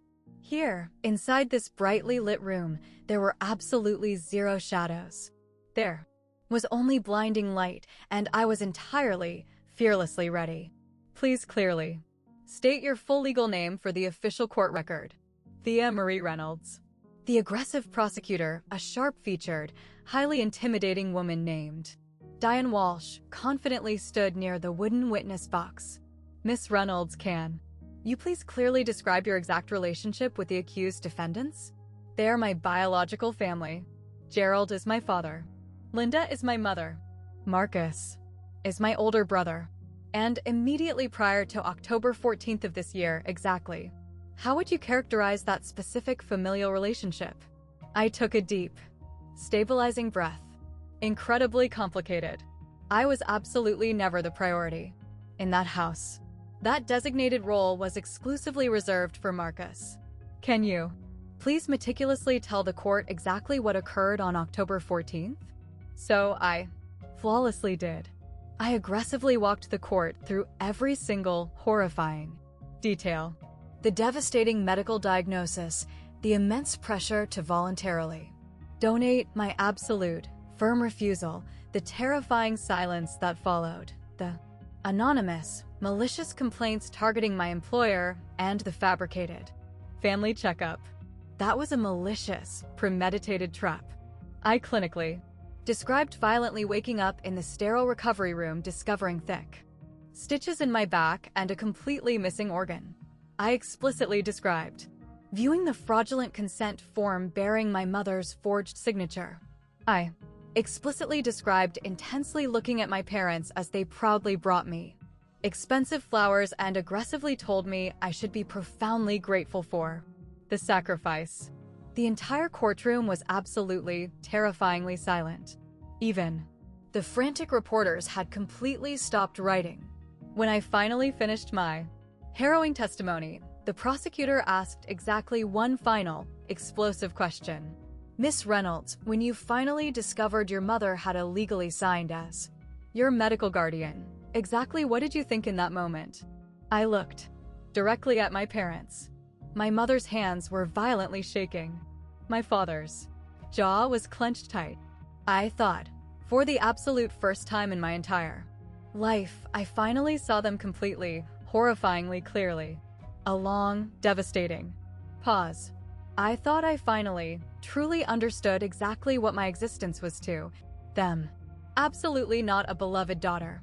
A: here, inside this brightly lit room, there were absolutely zero shadows. There was only blinding light, and I was entirely, fearlessly ready. Please clearly state your full legal name for the official court record. Thea Marie Reynolds. The aggressive prosecutor, a sharp-featured, highly intimidating woman named Diane Walsh, confidently stood near the wooden witness box. Miss Reynolds, can you please clearly describe your exact relationship with the accused defendants? They are my biological family. Gerald is my father. Linda is my mother. Marcus is my older brother. And immediately prior to October 14th of this year, exactly, how would you characterize that specific familial relationship? I took a deep, stabilizing breath. Incredibly complicated. I was absolutely never the priority in that house. That designated role was exclusively reserved for Marcus. Can you please meticulously tell the court exactly what occurred on October 14th? So I flawlessly did. I aggressively walked the court through every single horrifying detail. The devastating medical diagnosis, the immense pressure to voluntarily donate, my absolute, firm refusal, the terrifying silence that followed, the anonymous, malicious complaints targeting my employer, and the fabricated family checkup. That was a malicious, premeditated trap. I clinically described violently waking up in the sterile recovery room discovering thick stitches in my back and a completely missing organ. I explicitly described viewing the fraudulent consent form bearing my mother's forged signature. I explicitly described intensely looking at my parents as they proudly brought me expensive flowers and aggressively told me I should be profoundly grateful for the sacrifice. The entire courtroom was absolutely, terrifyingly silent. Even the frantic reporters had completely stopped writing. When I finally finished my harrowing testimony, The prosecutor asked exactly one final, explosive question. Miss Reynolds, when you finally discovered your mother had illegally signed as your medical guardian, exactly what did you think in that moment? I looked directly at my parents. My mother's hands were violently shaking. My father's jaw was clenched tight. I thought, for the absolute first time in my entire life, I finally saw them completely, horrifyingly clearly. A long, devastating pause. I thought I finally, truly understood exactly what my existence was to them. Absolutely not a beloved daughter.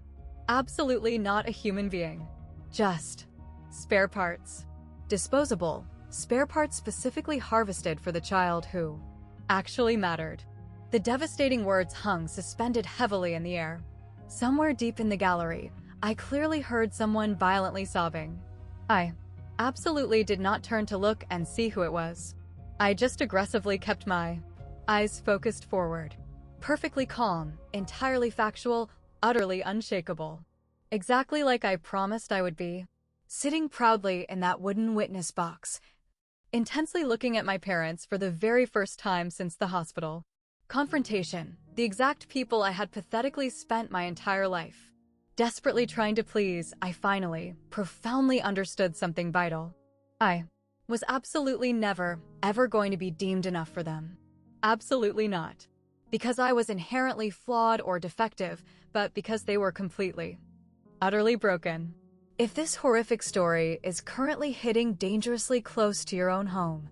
A: Absolutely not a human being. Just spare parts. Disposable, spare parts specifically harvested for the child who actually mattered. The devastating words hung suspended heavily in the air. Somewhere deep in the gallery, I clearly heard someone violently sobbing. I absolutely did not turn to look and see who it was. I just aggressively kept my eyes focused forward. Perfectly calm, entirely factual, utterly unshakable. Exactly like I promised I would be. Sitting proudly in that wooden witness box, intensely looking at my parents for the very first time since the hospital confrontation, the exact people I had pathetically spent my entire life desperately trying to please. I finally, profoundly understood something vital. I was absolutely never, ever going to be deemed enough for them. Absolutely not. Because I was inherently flawed or defective, but because they were completely, utterly broken. If this horrific story is currently hitting dangerously close to your own home,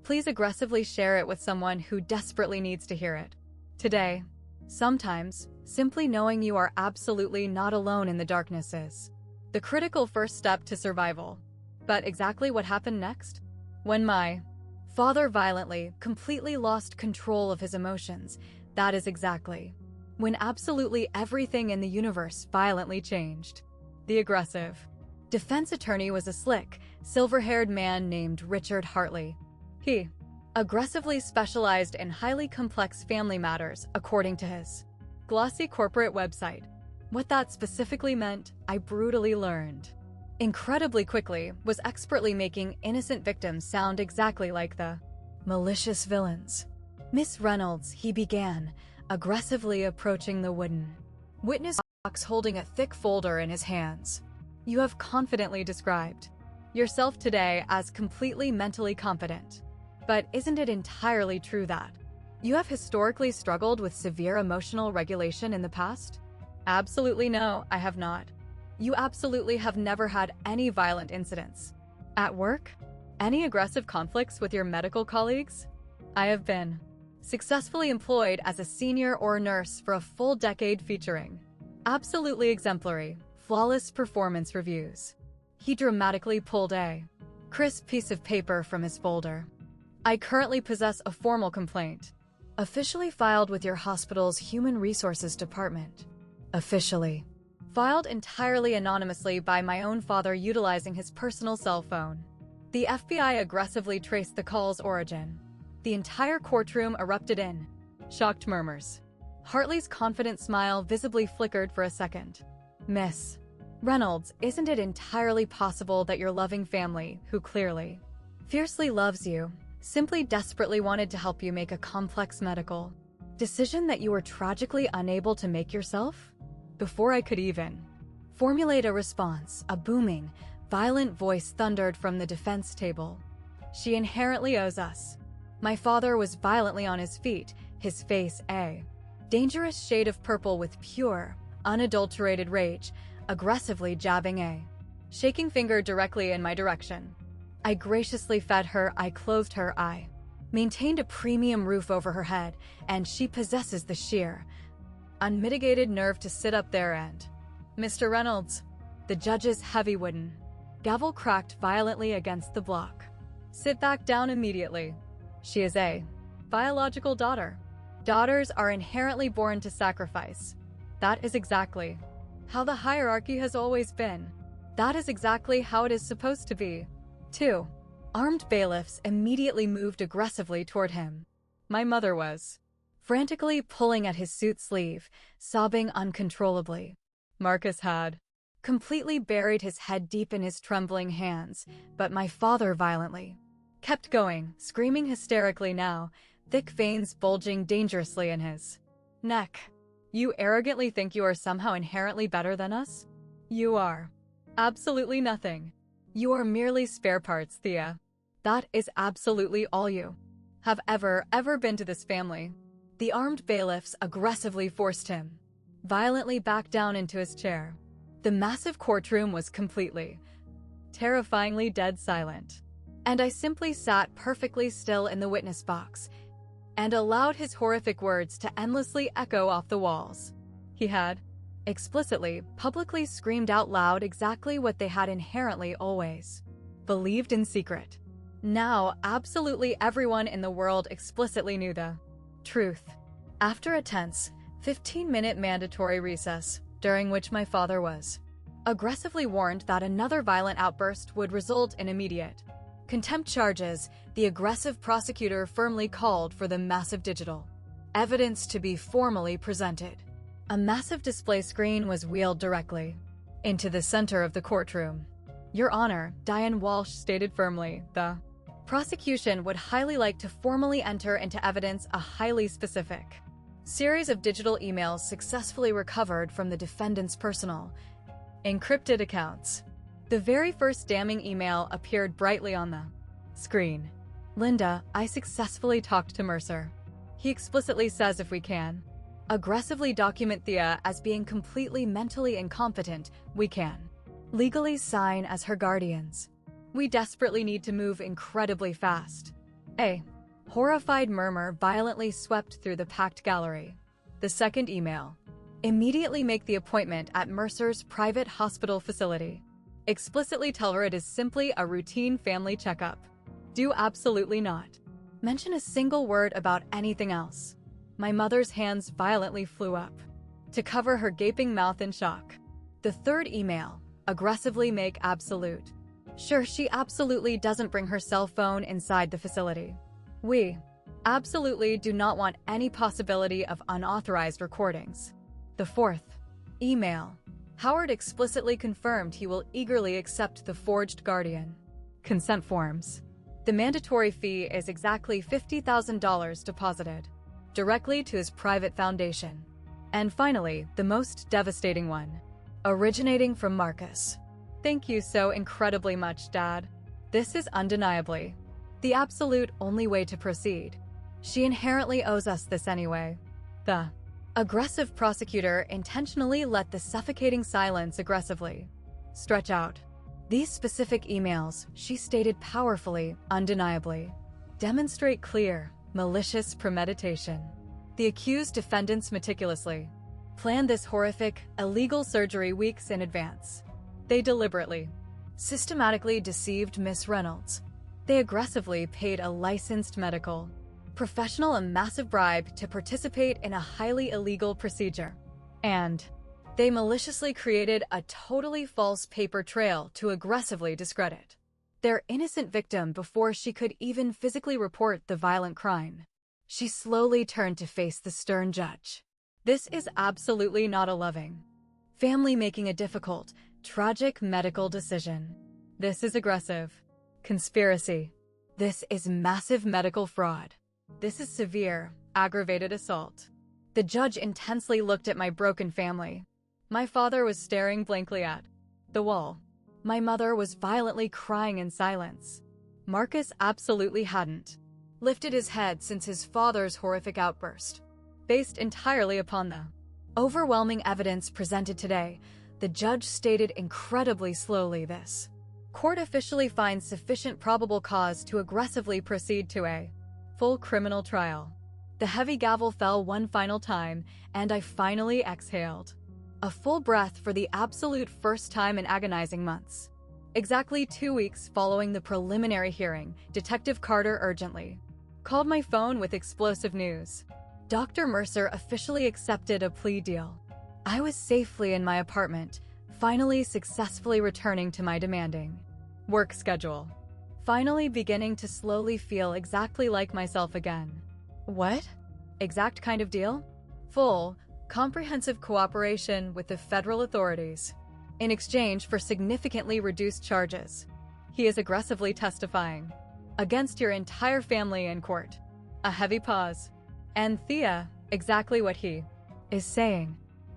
A: please aggressively share it with someone who desperately needs to hear it. Today, sometimes, simply knowing you are absolutely not alone in the darkness is the critical first step to survival. But exactly what happened next? When my father violently, completely lost control of his emotions, that is exactly when absolutely everything in the universe violently changed. The aggressive defense attorney was a slick, silver-haired man named Richard Hartley. He aggressively specialized in highly complex family matters, according to his glossy corporate website. What that specifically meant, I brutally learned incredibly quickly, was expertly making innocent victims sound exactly like the malicious villains. Miss Reynolds, he began, aggressively approaching the wooden witness box holding a thick folder in his hands. You have confidently described yourself today as completely mentally confident. But isn't it entirely true that you have historically struggled with severe emotional regulation in the past? Absolutely no, I have not. You absolutely have never had any violent incidents. At work? Any aggressive conflicts with your medical colleagues? I have been successfully employed as a senior or nurse for a full decade featuring absolutely exemplary, flawless performance reviews. He dramatically pulled a crisp piece of paper from his folder. I currently possess a formal complaint, officially filed with your hospital's Human Resources Department. Officially. Filed entirely anonymously by my own father utilizing his personal cell phone. The FBI aggressively traced the call's origin. The entire courtroom erupted in shocked murmurs. Hartley's confident smile visibly flickered for a second. Miss Reynolds, isn't it entirely possible that your loving family, who clearly, fiercely loves you, simply desperately wanted to help you make a complex medical decision that you were tragically unable to make yourself? Before I could even formulate a response, a booming, violent voice thundered from the defense table. She inherently owes us. My father was violently on his feet, his face a dangerous shade of purple with pure, unadulterated rage, aggressively jabbing a shaking finger directly in my direction. I graciously fed her, I clothed her, I maintained a premium roof over her head, and she possesses the sheer, unmitigated nerve to sit up there and… Mr. Reynolds, the judge's heavy wooden gavel cracked violently against the block. Sit back down immediately. She is a biological daughter. Daughters are inherently born to sacrifice. That is exactly how the hierarchy has always been. That is exactly how it is supposed to be. 2. Armed bailiffs immediately moved aggressively toward him. My mother was frantically pulling at his suit sleeve, sobbing uncontrollably. Marcus had completely buried his head deep in his trembling hands, but my father violently kept going, screaming hysterically now, thick veins bulging dangerously in his neck. You arrogantly think you are somehow inherently better than us? You are absolutely nothing. You are merely spare parts, Thea. That is absolutely all you have ever been to this family. The armed bailiffs aggressively forced him violently back down into his chair. The massive courtroom was completely, terrifyingly dead silent. And I simply sat perfectly still in the witness box and allowed his horrific words to endlessly echo off the walls. He had explicitly, publicly screamed out loud exactly what they had inherently always believed in secret. Now, absolutely everyone in the world explicitly knew the truth. After a tense, 15-minute mandatory recess, during which my father was aggressively warned that another violent outburst would result in immediate contempt charges, the aggressive prosecutor firmly called for the massive digital evidence to be formally presented. A massive display screen was wheeled directly into the center of the courtroom. Your Honor, Diane Walsh stated firmly, the prosecution would highly like to formally enter into evidence a highly specific series of digital emails successfully recovered from the defendant's personal encrypted accounts. The very first damning email appeared brightly on the screen. Linda, I successfully talked to Mercer. He explicitly says if we can aggressively document Thea as being completely mentally incompetent, we can legally sign as her guardians. We desperately need to move incredibly fast. A horrified murmur violently swept through the packed gallery. The second email. Immediately make the appointment at Mercer's private hospital facility. Explicitly tell her it is simply a routine family checkup. Do absolutely not mention a single word about anything else. My mother's hands violently flew up to cover her gaping mouth in shock. The third email. Aggressively make absolute sure she absolutely doesn't bring her cell phone inside the facility. We absolutely do not want any possibility of unauthorized recordings. The fourth email. Howard explicitly confirmed he will eagerly accept the forged guardian consent forms. The mandatory fee is exactly $50,000 deposited directly to his private foundation. And finally, the most devastating one, originating from Marcus. Thank you so incredibly much, Dad. This is undeniably the absolute only way to proceed. She inherently owes us this anyway. The aggressive prosecutor intentionally let the suffocating silence aggressively stretch out. These specific emails, she stated powerfully, undeniably, demonstrate clear, malicious premeditation. The accused defendants meticulously planned this horrific, illegal surgery weeks in advance. They deliberately, systematically deceived Miss Reynolds. They aggressively paid a licensed medical professional a massive bribe to participate in a highly illegal procedure. And they maliciously created a totally false paper trail to aggressively discredit their innocent victim before she could even physically report the violent crime. She slowly turned to face the stern judge. This is absolutely not a loving family making a difficult, tragic medical decision. This is aggressive conspiracy. This is massive medical fraud. This is severe, aggravated assault. The judge intensely looked at my broken family. My father was staring blankly at the wall. My mother was violently crying in silence. Marcus absolutely hadn't lifted his head since his father's horrific outburst. Based entirely upon the overwhelming evidence presented today, the judge stated incredibly slowly this court officially finds sufficient probable cause to aggressively proceed to a full criminal trial. The heavy gavel fell one final time, and I finally exhaled. A full breath for the absolute first time in agonizing months. Exactly 2 weeks following the preliminary hearing, Detective Carter urgently called my phone with explosive news. Dr. Mercer officially accepted a plea deal. I was safely in my apartment, finally successfully returning to my demanding work schedule. Finally beginning to slowly feel exactly like myself again. What? Exact kind of deal? Full, comprehensive cooperation with the federal authorities. in exchange for significantly reduced charges. He is aggressively testifying against your entire family in court. A heavy pause. And Thea, exactly what he is saying.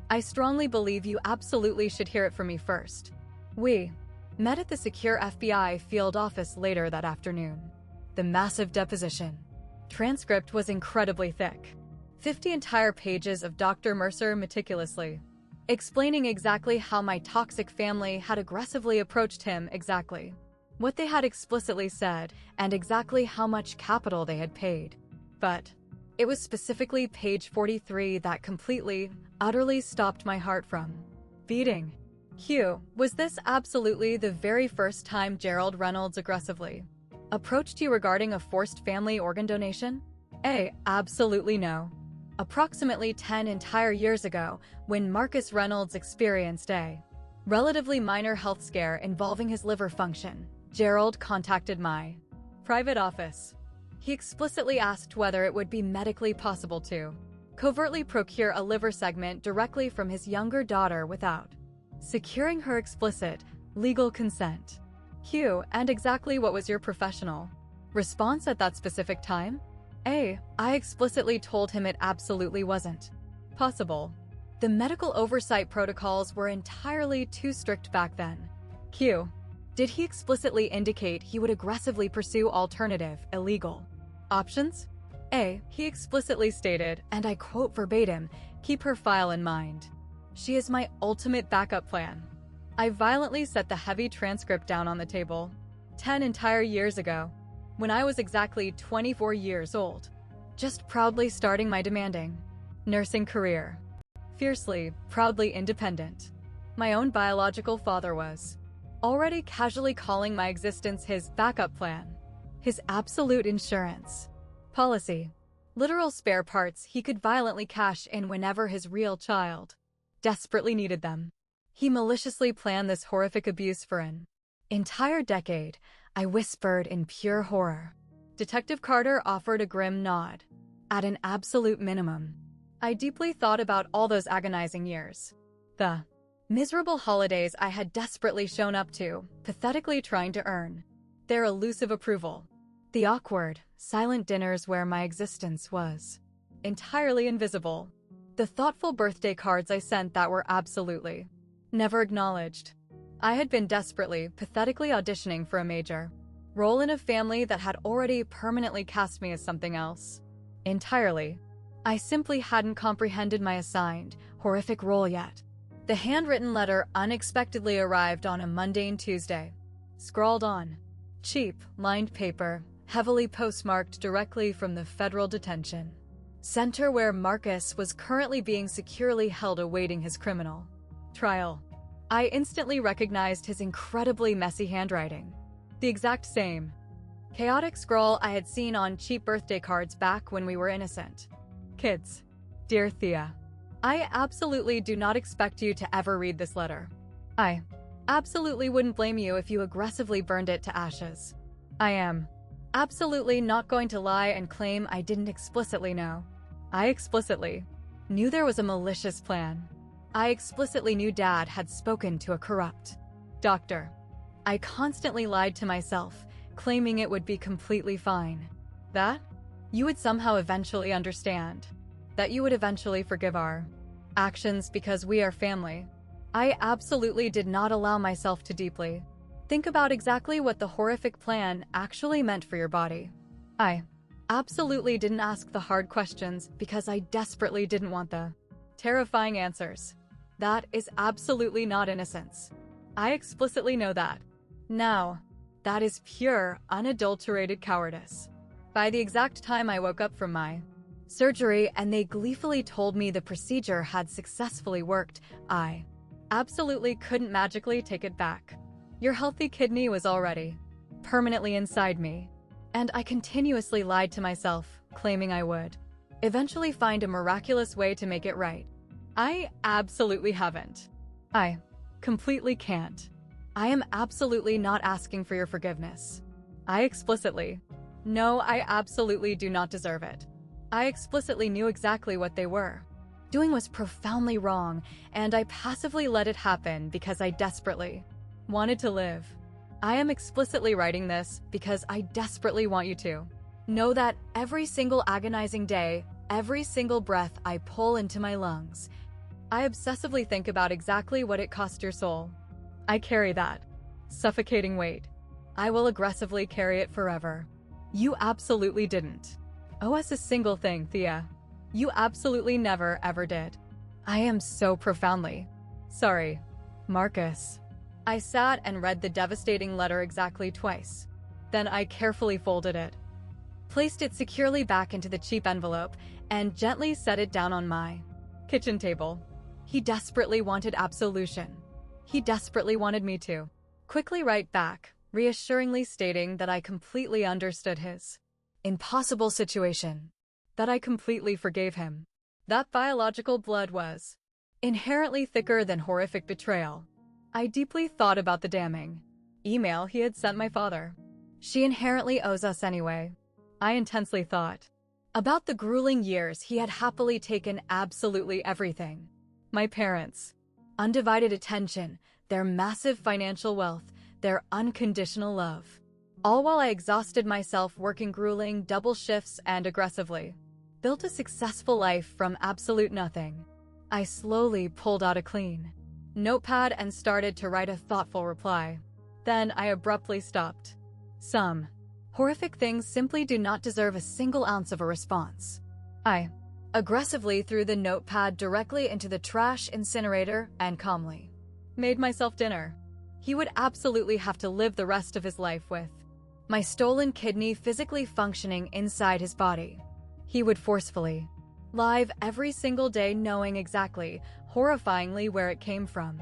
A: I strongly believe you absolutely should hear it from me first. We met at the secure FBI field office later that afternoon. The massive deposition transcript was incredibly thick. 50 entire pages of Dr. Mercer meticulously explaining exactly how my toxic family had aggressively approached him, exactly what they had explicitly said, and exactly how much capital they had paid. But it was specifically page 43 that completely, utterly stopped my heart from beating. Q, was this absolutely the very first time Gerald Reynolds aggressively approached you regarding a forced family organ donation? A, absolutely no. Approximately 10 entire years ago, when Marcus Reynolds experienced a relatively minor health scare involving his liver function, Gerald contacted my private office. He explicitly asked whether it would be medically possible to covertly procure a liver segment directly from his younger daughter without securing her explicit, legal consent. Q, and exactly what was your professional response at that specific time? A, I explicitly told him it absolutely wasn't possible. The medical oversight protocols were entirely too strict back then. Q, did he explicitly indicate he would aggressively pursue alternative, illegal options? A, he explicitly stated, and I quote verbatim, keep her file in mind. She is my ultimate backup plan. I violently set the heavy transcript down on the table. 10 entire years ago, when I was exactly 24 years old, just proudly starting my demanding nursing career. Fiercely, proudly independent. My own biological father was already casually calling my existence his backup plan, his absolute insurance policy, literal spare parts he could violently cash in whenever his real child desperately needed them. He maliciously planned this horrific abuse for an entire decade, I whispered in pure horror. Detective Carter offered a grim nod. At an absolute minimum. I deeply thought about all those agonizing years. The miserable holidays I had desperately shown up to, pathetically trying to earn their elusive approval. The awkward, silent dinners where my existence was entirely invisible. The thoughtful birthday cards I sent that were absolutely never acknowledged. I had been desperately, pathetically auditioning for a major role in a family that had already permanently cast me as something else. Entirely. I simply hadn't comprehended my assigned, horrific role yet. The handwritten letter unexpectedly arrived on a mundane Tuesday. Scrawled on cheap, lined paper, heavily postmarked directly from the federal detention center where Marcus was currently being securely held awaiting his criminal trial. I instantly recognized his incredibly messy handwriting. The exact same chaotic scrawl I had seen on cheap birthday cards back when we were innocent kids. Dear Thea, I absolutely do not expect you to ever read this letter. I absolutely wouldn't blame you if you aggressively burned it to ashes. I am absolutely not going to lie and claim I didn't explicitly know. I explicitly knew there was a malicious plan. I explicitly knew Dad had spoken to a corrupt doctor. I constantly lied to myself, claiming it would be completely fine. That you would somehow eventually understand. That you would eventually forgive our actions because we are family. I absolutely did not allow myself to deeply think about exactly what the horrific plan actually meant for your body. I absolutely didn't ask the hard questions because I desperately didn't want the terrifying answers. That is absolutely not innocence. I explicitly know that. Now, that is pure, unadulterated cowardice. By the exact time I woke up from my surgery and they gleefully told me the procedure had successfully worked, I absolutely couldn't magically take it back. Your healthy kidney was already permanently inside me, and I continuously lied to myself, claiming I would eventually find a miraculous way to make it right. I absolutely haven't. I completely can't. I am absolutely not asking for your forgiveness. I explicitly no, I absolutely do not deserve it. I explicitly knew exactly what they were. doing was profoundly wrong, and I passively let it happen because I desperately wanted to live. I am explicitly writing this because I desperately want you to know that every single agonizing day, every single breath I pull into my lungs, I obsessively think about exactly what it cost your soul. I carry that suffocating weight. I will aggressively carry it forever. You absolutely didn't owe us a single thing, Thea. You absolutely never, ever did. I am so profoundly sorry, Marcus. I sat and read the devastating letter exactly twice. Then I carefully folded it, placed it securely back into the cheap envelope, and gently set it down on my kitchen table. He desperately wanted absolution. He desperately wanted me to quickly write back, reassuringly stating that I completely understood his impossible situation, that I completely forgave him. That biological blood was inherently thicker than horrific betrayal. I deeply thought about the damning email he had sent my father. She inherently owes us anyway. I intensely thought about the grueling years he had happily taken absolutely everything. My parents' undivided attention, their massive financial wealth, their unconditional love. All while I exhausted myself working grueling double shifts and aggressively built a successful life from absolute nothing. I slowly pulled out a clean notepad and started to write a thoughtful reply. Then I abruptly stopped. Some horrific things simply do not deserve a single ounce of a response. I aggressively threw the notepad directly into the trash incinerator and calmly made myself dinner. He would absolutely have to live the rest of his life with my stolen kidney physically functioning inside his body. He would forcefully live every single day knowing exactly, horrifyingly, where it came from.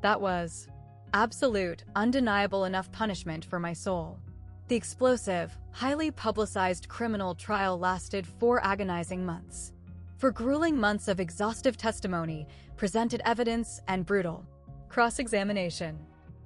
A: That was absolute, undeniable enough punishment for my soul. The explosive, highly publicized criminal trial lasted 4 agonizing months. For grueling months of exhaustive testimony, presented evidence, and brutal cross-examination.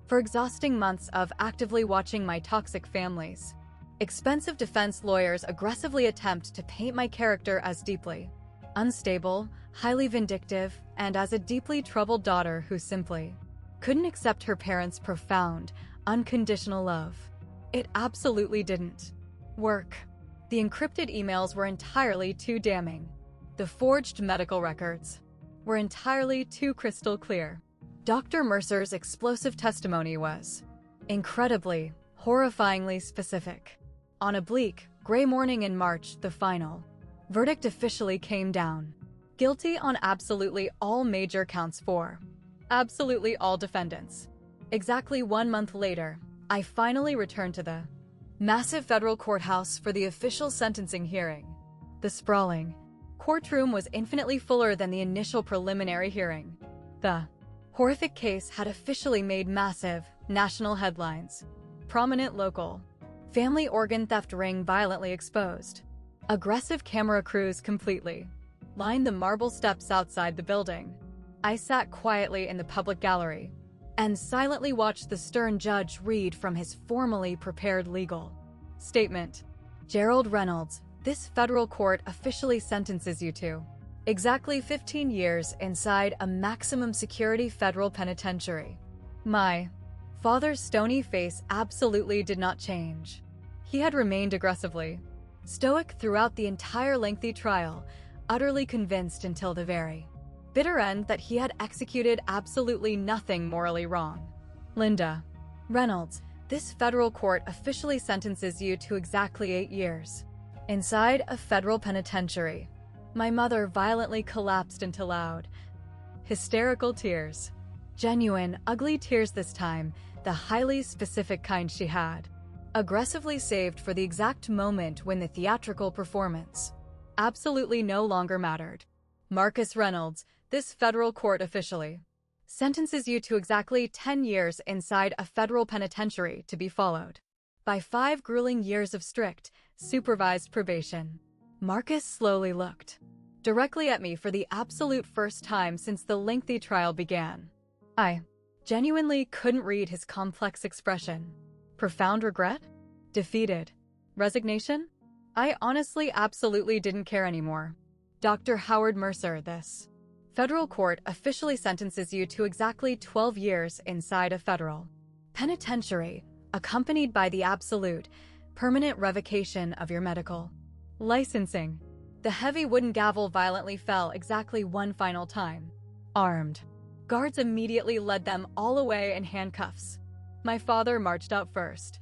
A: For exhausting months of actively watching my toxic family's expensive defense lawyers aggressively attempt to paint my character as deeply unstable, highly vindictive, and as a deeply troubled daughter who simply couldn't accept her parents' profound, unconditional love. It absolutely didn't work. The encrypted emails were entirely too damning. The forged medical records were entirely too crystal clear. Dr. Mercer's explosive testimony was incredibly, horrifyingly specific. On a bleak, gray morning in March, the final verdict officially came down. Guilty on absolutely all major counts for absolutely all defendants. Exactly 1 month later, I finally returned to the massive federal courthouse for the official sentencing hearing. The sprawling courtroom was infinitely fuller than the initial preliminary hearing. The horrific case had officially made massive national headlines. Prominent local family organ theft ring violently exposed. Aggressive camera crews completely lined the marble steps outside the building. I sat quietly in the public gallery and silently watched the stern judge read from his formally prepared legal statement. Gerald Reynolds, this federal court officially sentences you to exactly 15 years inside a maximum security federal penitentiary. My father's stony face absolutely did not change. He had remained aggressively stoic throughout the entire lengthy trial, utterly convinced until the very bitter end that he had executed absolutely nothing morally wrong. Linda Reynolds, this federal court officially sentences you to exactly 8 years inside a federal penitentiary. My mother violently collapsed into loud, hysterical tears. Genuine, ugly tears this time, the highly specific kind she had aggressively saved for the exact moment when the theatrical performance absolutely no longer mattered. Marcus Reynolds, this federal court officially sentences you to exactly 10 years inside a federal penitentiary to be followed by 5 grueling years of strict, supervised probation. Marcus slowly looked directly at me for the absolute first time since the lengthy trial began. I genuinely couldn't read his complex expression. Profound regret? Defeated? Resignation? I honestly absolutely didn't care anymore. Dr. Howard Mercer, this Federal court officially sentences you to exactly 12 years inside a federal penitentiary, accompanied by the absolute, permanent revocation of your medical licensing. The heavy wooden gavel violently fell exactly one final time. Armed guards immediately led them all away in handcuffs. My father marched out first,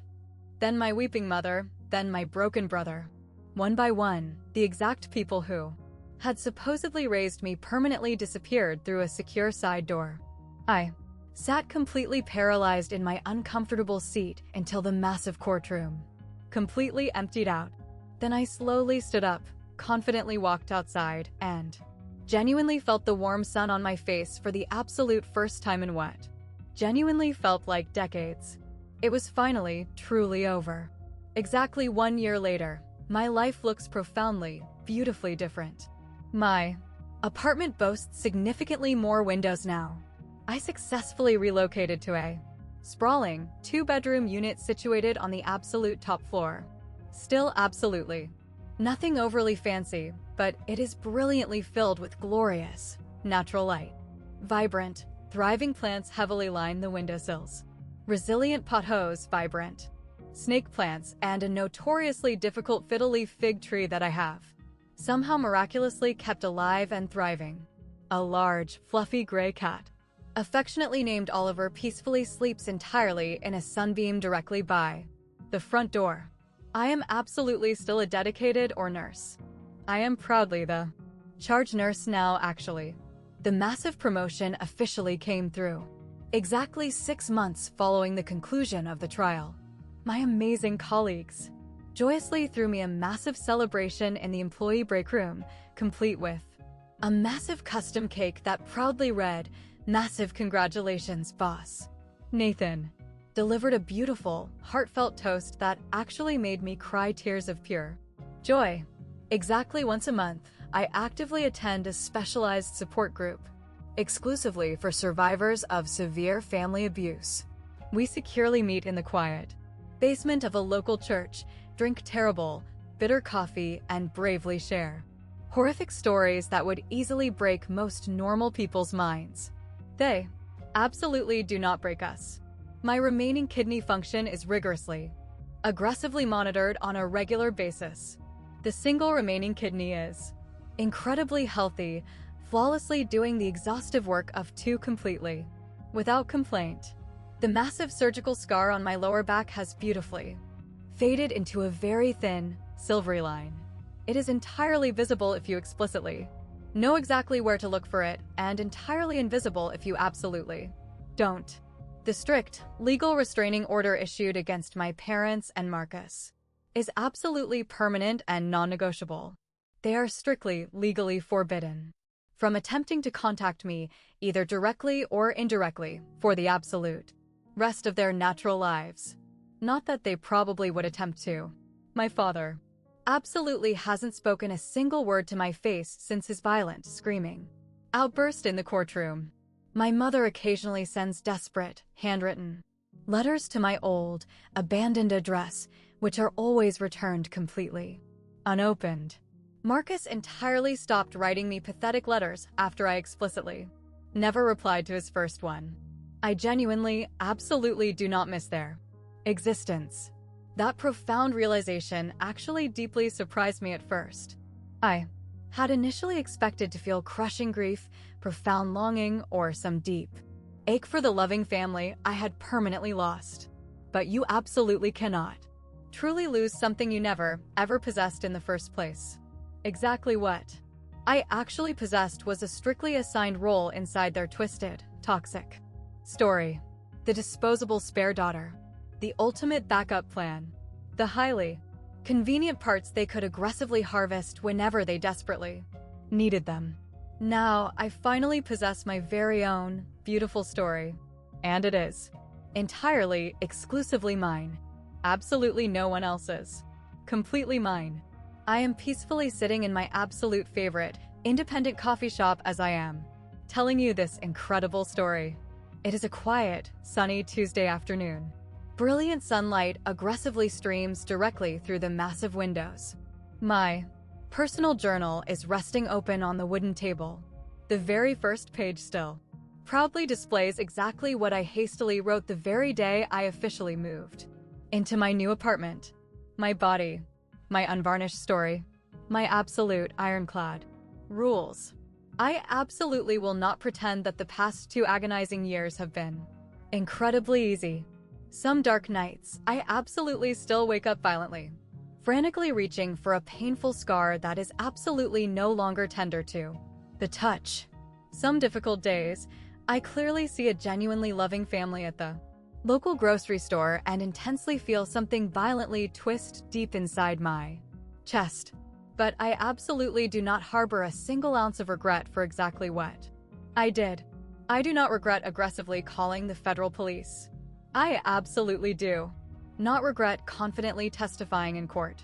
A: then my weeping mother, then my broken brother. One by one, the exact people who had supposedly raised me permanently disappeared through a secure side door. I sat completely paralyzed in my uncomfortable seat until the massive courtroom completely emptied out. Then I slowly stood up, confidently walked outside, and genuinely felt the warm sun on my face for the absolute first time in what genuinely felt like decades. It was finally, truly over. Exactly 1 year later, my life looks profoundly, beautifully different. My apartment boasts significantly more windows now. I successfully relocated to a sprawling, 2-bedroom unit situated on the absolute top floor. Still absolutely nothing overly fancy, but it is brilliantly filled with glorious, natural light. Vibrant, thriving plants heavily line the windowsills. Resilient pothos, vibrant snake plants, and a notoriously difficult fiddle-leaf fig tree that I have somehow miraculously kept alive and thriving. A large, fluffy gray cat, affectionately named Oliver, peacefully sleeps entirely in a sunbeam directly by the front door. I am absolutely still a dedicated nurse. I am proudly the charge nurse now, actually. The massive promotion officially came through exactly 6 months following the conclusion of the trial. My amazing colleagues joyously threw me a massive celebration in the employee break room, complete with a massive custom cake that proudly read, "Massive congratulations, boss." Nathan delivered a beautiful, heartfelt toast that actually made me cry tears of pure joy. Exactly once a month, I actively attend a specialized support group, exclusively for survivors of severe family abuse. We securely meet in the quiet basement of a local church, drink terrible, bitter coffee, and bravely share horrific stories that would easily break most normal people's minds. They absolutely do not break us. My remaining kidney function is rigorously, aggressively monitored on a regular basis. The single remaining kidney is incredibly healthy, flawlessly doing the exhaustive work of 2 completely, without complaint. The massive surgical scar on my lower back has beautifully faded into a very thin, silvery line. It is entirely visible if you explicitly know exactly where to look for it, and entirely invisible if you absolutely don't. The strict, legal restraining order issued against my parents and Marcus is absolutely permanent and non-negotiable. They are strictly legally forbidden from attempting to contact me either directly or indirectly for the absolute rest of their natural lives. Not that they probably would attempt to. My father absolutely hasn't spoken a single word to my face since his violent, screaming outburst in the courtroom. My mother occasionally sends desperate, handwritten letters to my old, abandoned address, which are always returned completely unopened. Marcus entirely stopped writing me pathetic letters after I explicitly never replied to his first one. I genuinely, absolutely do not miss their existence. That profound realization actually deeply surprised me at first. I had initially expected to feel crushing grief, profound longing, or some deep ache for the loving family I had permanently lost. But you absolutely cannot truly lose something you never, ever possessed in the first place. Exactly what I actually possessed was a strictly assigned role inside their twisted, toxic story. The disposable spare daughter. The ultimate backup plan. The highly convenient parts they could aggressively harvest whenever they desperately needed them. Now, I finally possess my very own, beautiful story. And it is entirely, exclusively mine. Absolutely no one else's. Completely mine. I am peacefully sitting in my absolute favorite, independent coffee shop as I am, telling you this incredible story. It is a quiet, sunny Tuesday afternoon. Brilliant sunlight aggressively streams directly through the massive windows. My personal journal is resting open on the wooden table. The very first page still proudly displays exactly what I hastily wrote the very day I officially moved into my new apartment. My body, my unvarnished story, my absolute ironclad rules. I absolutely will not pretend that the past 2 agonizing years have been incredibly easy. Some dark nights, I absolutely still wake up violently, frantically reaching for a painful scar that is absolutely no longer tender to the touch. Some difficult days, I clearly see a genuinely loving family at the local grocery store and intensely feel something violently twist deep inside my chest. But I absolutely do not harbor a single ounce of regret for exactly what I did. I do not regret aggressively calling the federal police. I absolutely do not regret confidently testifying in court.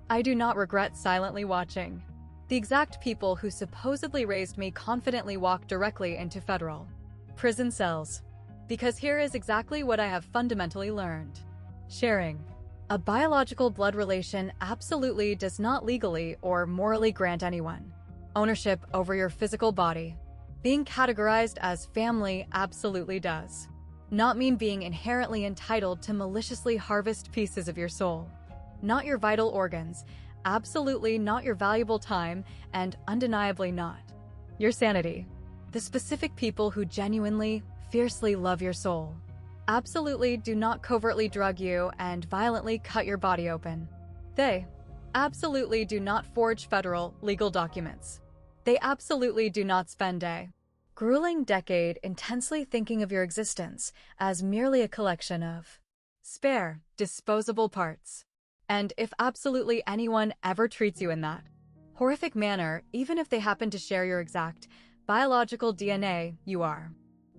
A: I do not regret silently watching the exact people who supposedly raised me confidently walk directly into federal prison cells. Because here is exactly what I have fundamentally learned. Sharing a biological blood relation absolutely does not legally or morally grant anyone ownership over your physical body. Being categorized as family absolutely does not mean being inherently entitled to maliciously harvest pieces of your soul. Not your vital organs, absolutely not your valuable time, and undeniably not your sanity. The specific people who genuinely, fiercely love your soul absolutely do not covertly drug you and violently cut your body open. They absolutely do not forge federal legal documents. They absolutely do not spend a grueling decade intensely thinking of your existence as merely a collection of spare, disposable parts. And if absolutely anyone ever treats you in that horrific manner, even if they happen to share your exact biological DNA, you are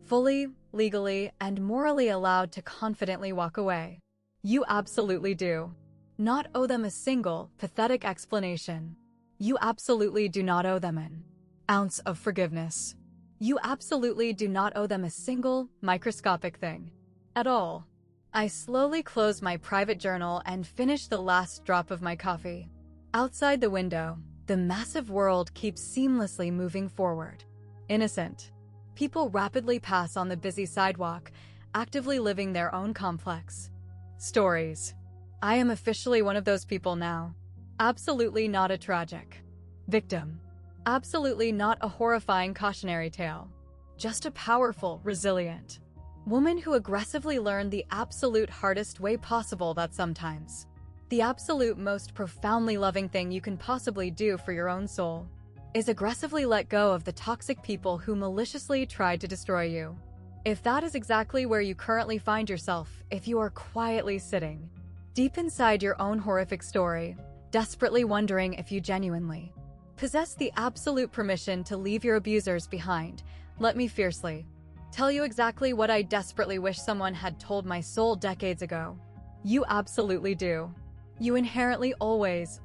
A: fully, legally, and morally allowed to confidently walk away. You absolutely do not owe them a single, pathetic explanation. You absolutely do not owe them an ounce of forgiveness. You absolutely do not owe them a single, microscopic thing at all. I slowly close my private journal and finish the last drop of my coffee. Outside the window, the massive world keeps seamlessly moving forward. Innocent people rapidly pass on the busy sidewalk, actively living their own complex stories. I am officially one of those people now. Absolutely not a tragic victim. Absolutely not a horrifying cautionary tale. Just a powerful, resilient woman who aggressively learned the absolute hardest way possible that sometimes the absolute most profoundly loving thing you can possibly do for your own soul is aggressively let go of the toxic people who maliciously tried to destroy you. If that is exactly where you currently find yourself, if you are quietly sitting deep inside your own horrific story, desperately wondering if you genuinely possess the absolute permission to leave your abusers behind, let me fiercely tell you exactly what I desperately wish someone had told my soul decades ago. You absolutely do. You inherently always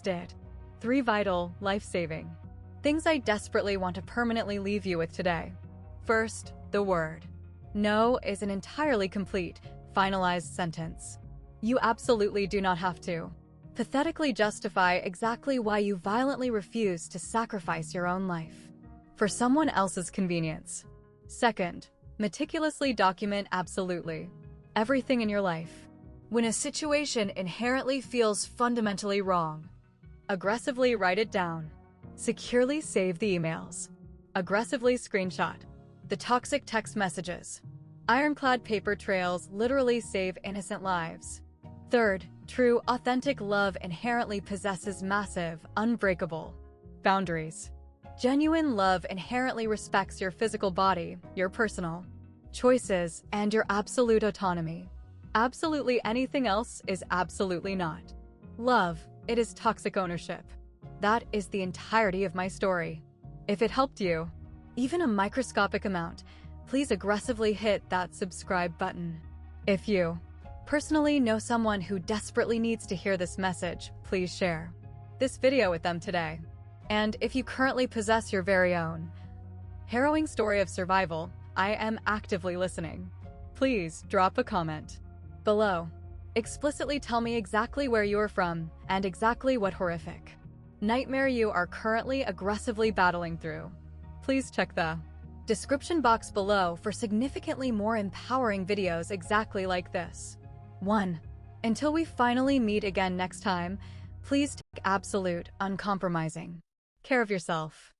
A: did. 3 vital, life-saving things I desperately want to permanently leave you with today. First, the word no is an entirely complete, finalized sentence. You absolutely do not have to pathetically justify exactly why you violently refuse to sacrifice your own life for someone else's convenience. Second, meticulously document absolutely everything in your life. When a situation inherently feels fundamentally wrong, aggressively write it down. Securely save the emails. Aggressively screenshot the toxic text messages. Ironclad paper trails literally save innocent lives. Third, true, authentic love inherently possesses massive, unbreakable boundaries. Genuine love inherently respects your physical body, your personal choices, and your absolute autonomy. Absolutely anything else is absolutely not love. It is toxic ownership. That is the entirety of my story. If it helped you, even a microscopic amount, please aggressively hit that subscribe button. If you personally know someone who desperately needs to hear this message, please share this video with them today. And if you currently possess your very own harrowing story of survival, I am actively listening. Please drop a comment below. Explicitly tell me exactly where you are from and exactly what horrific nightmare you are currently aggressively battling through. please check the description box below for significantly more empowering videos exactly like this. 1. Until we finally meet again next time, please take absolute, uncompromising care of yourself.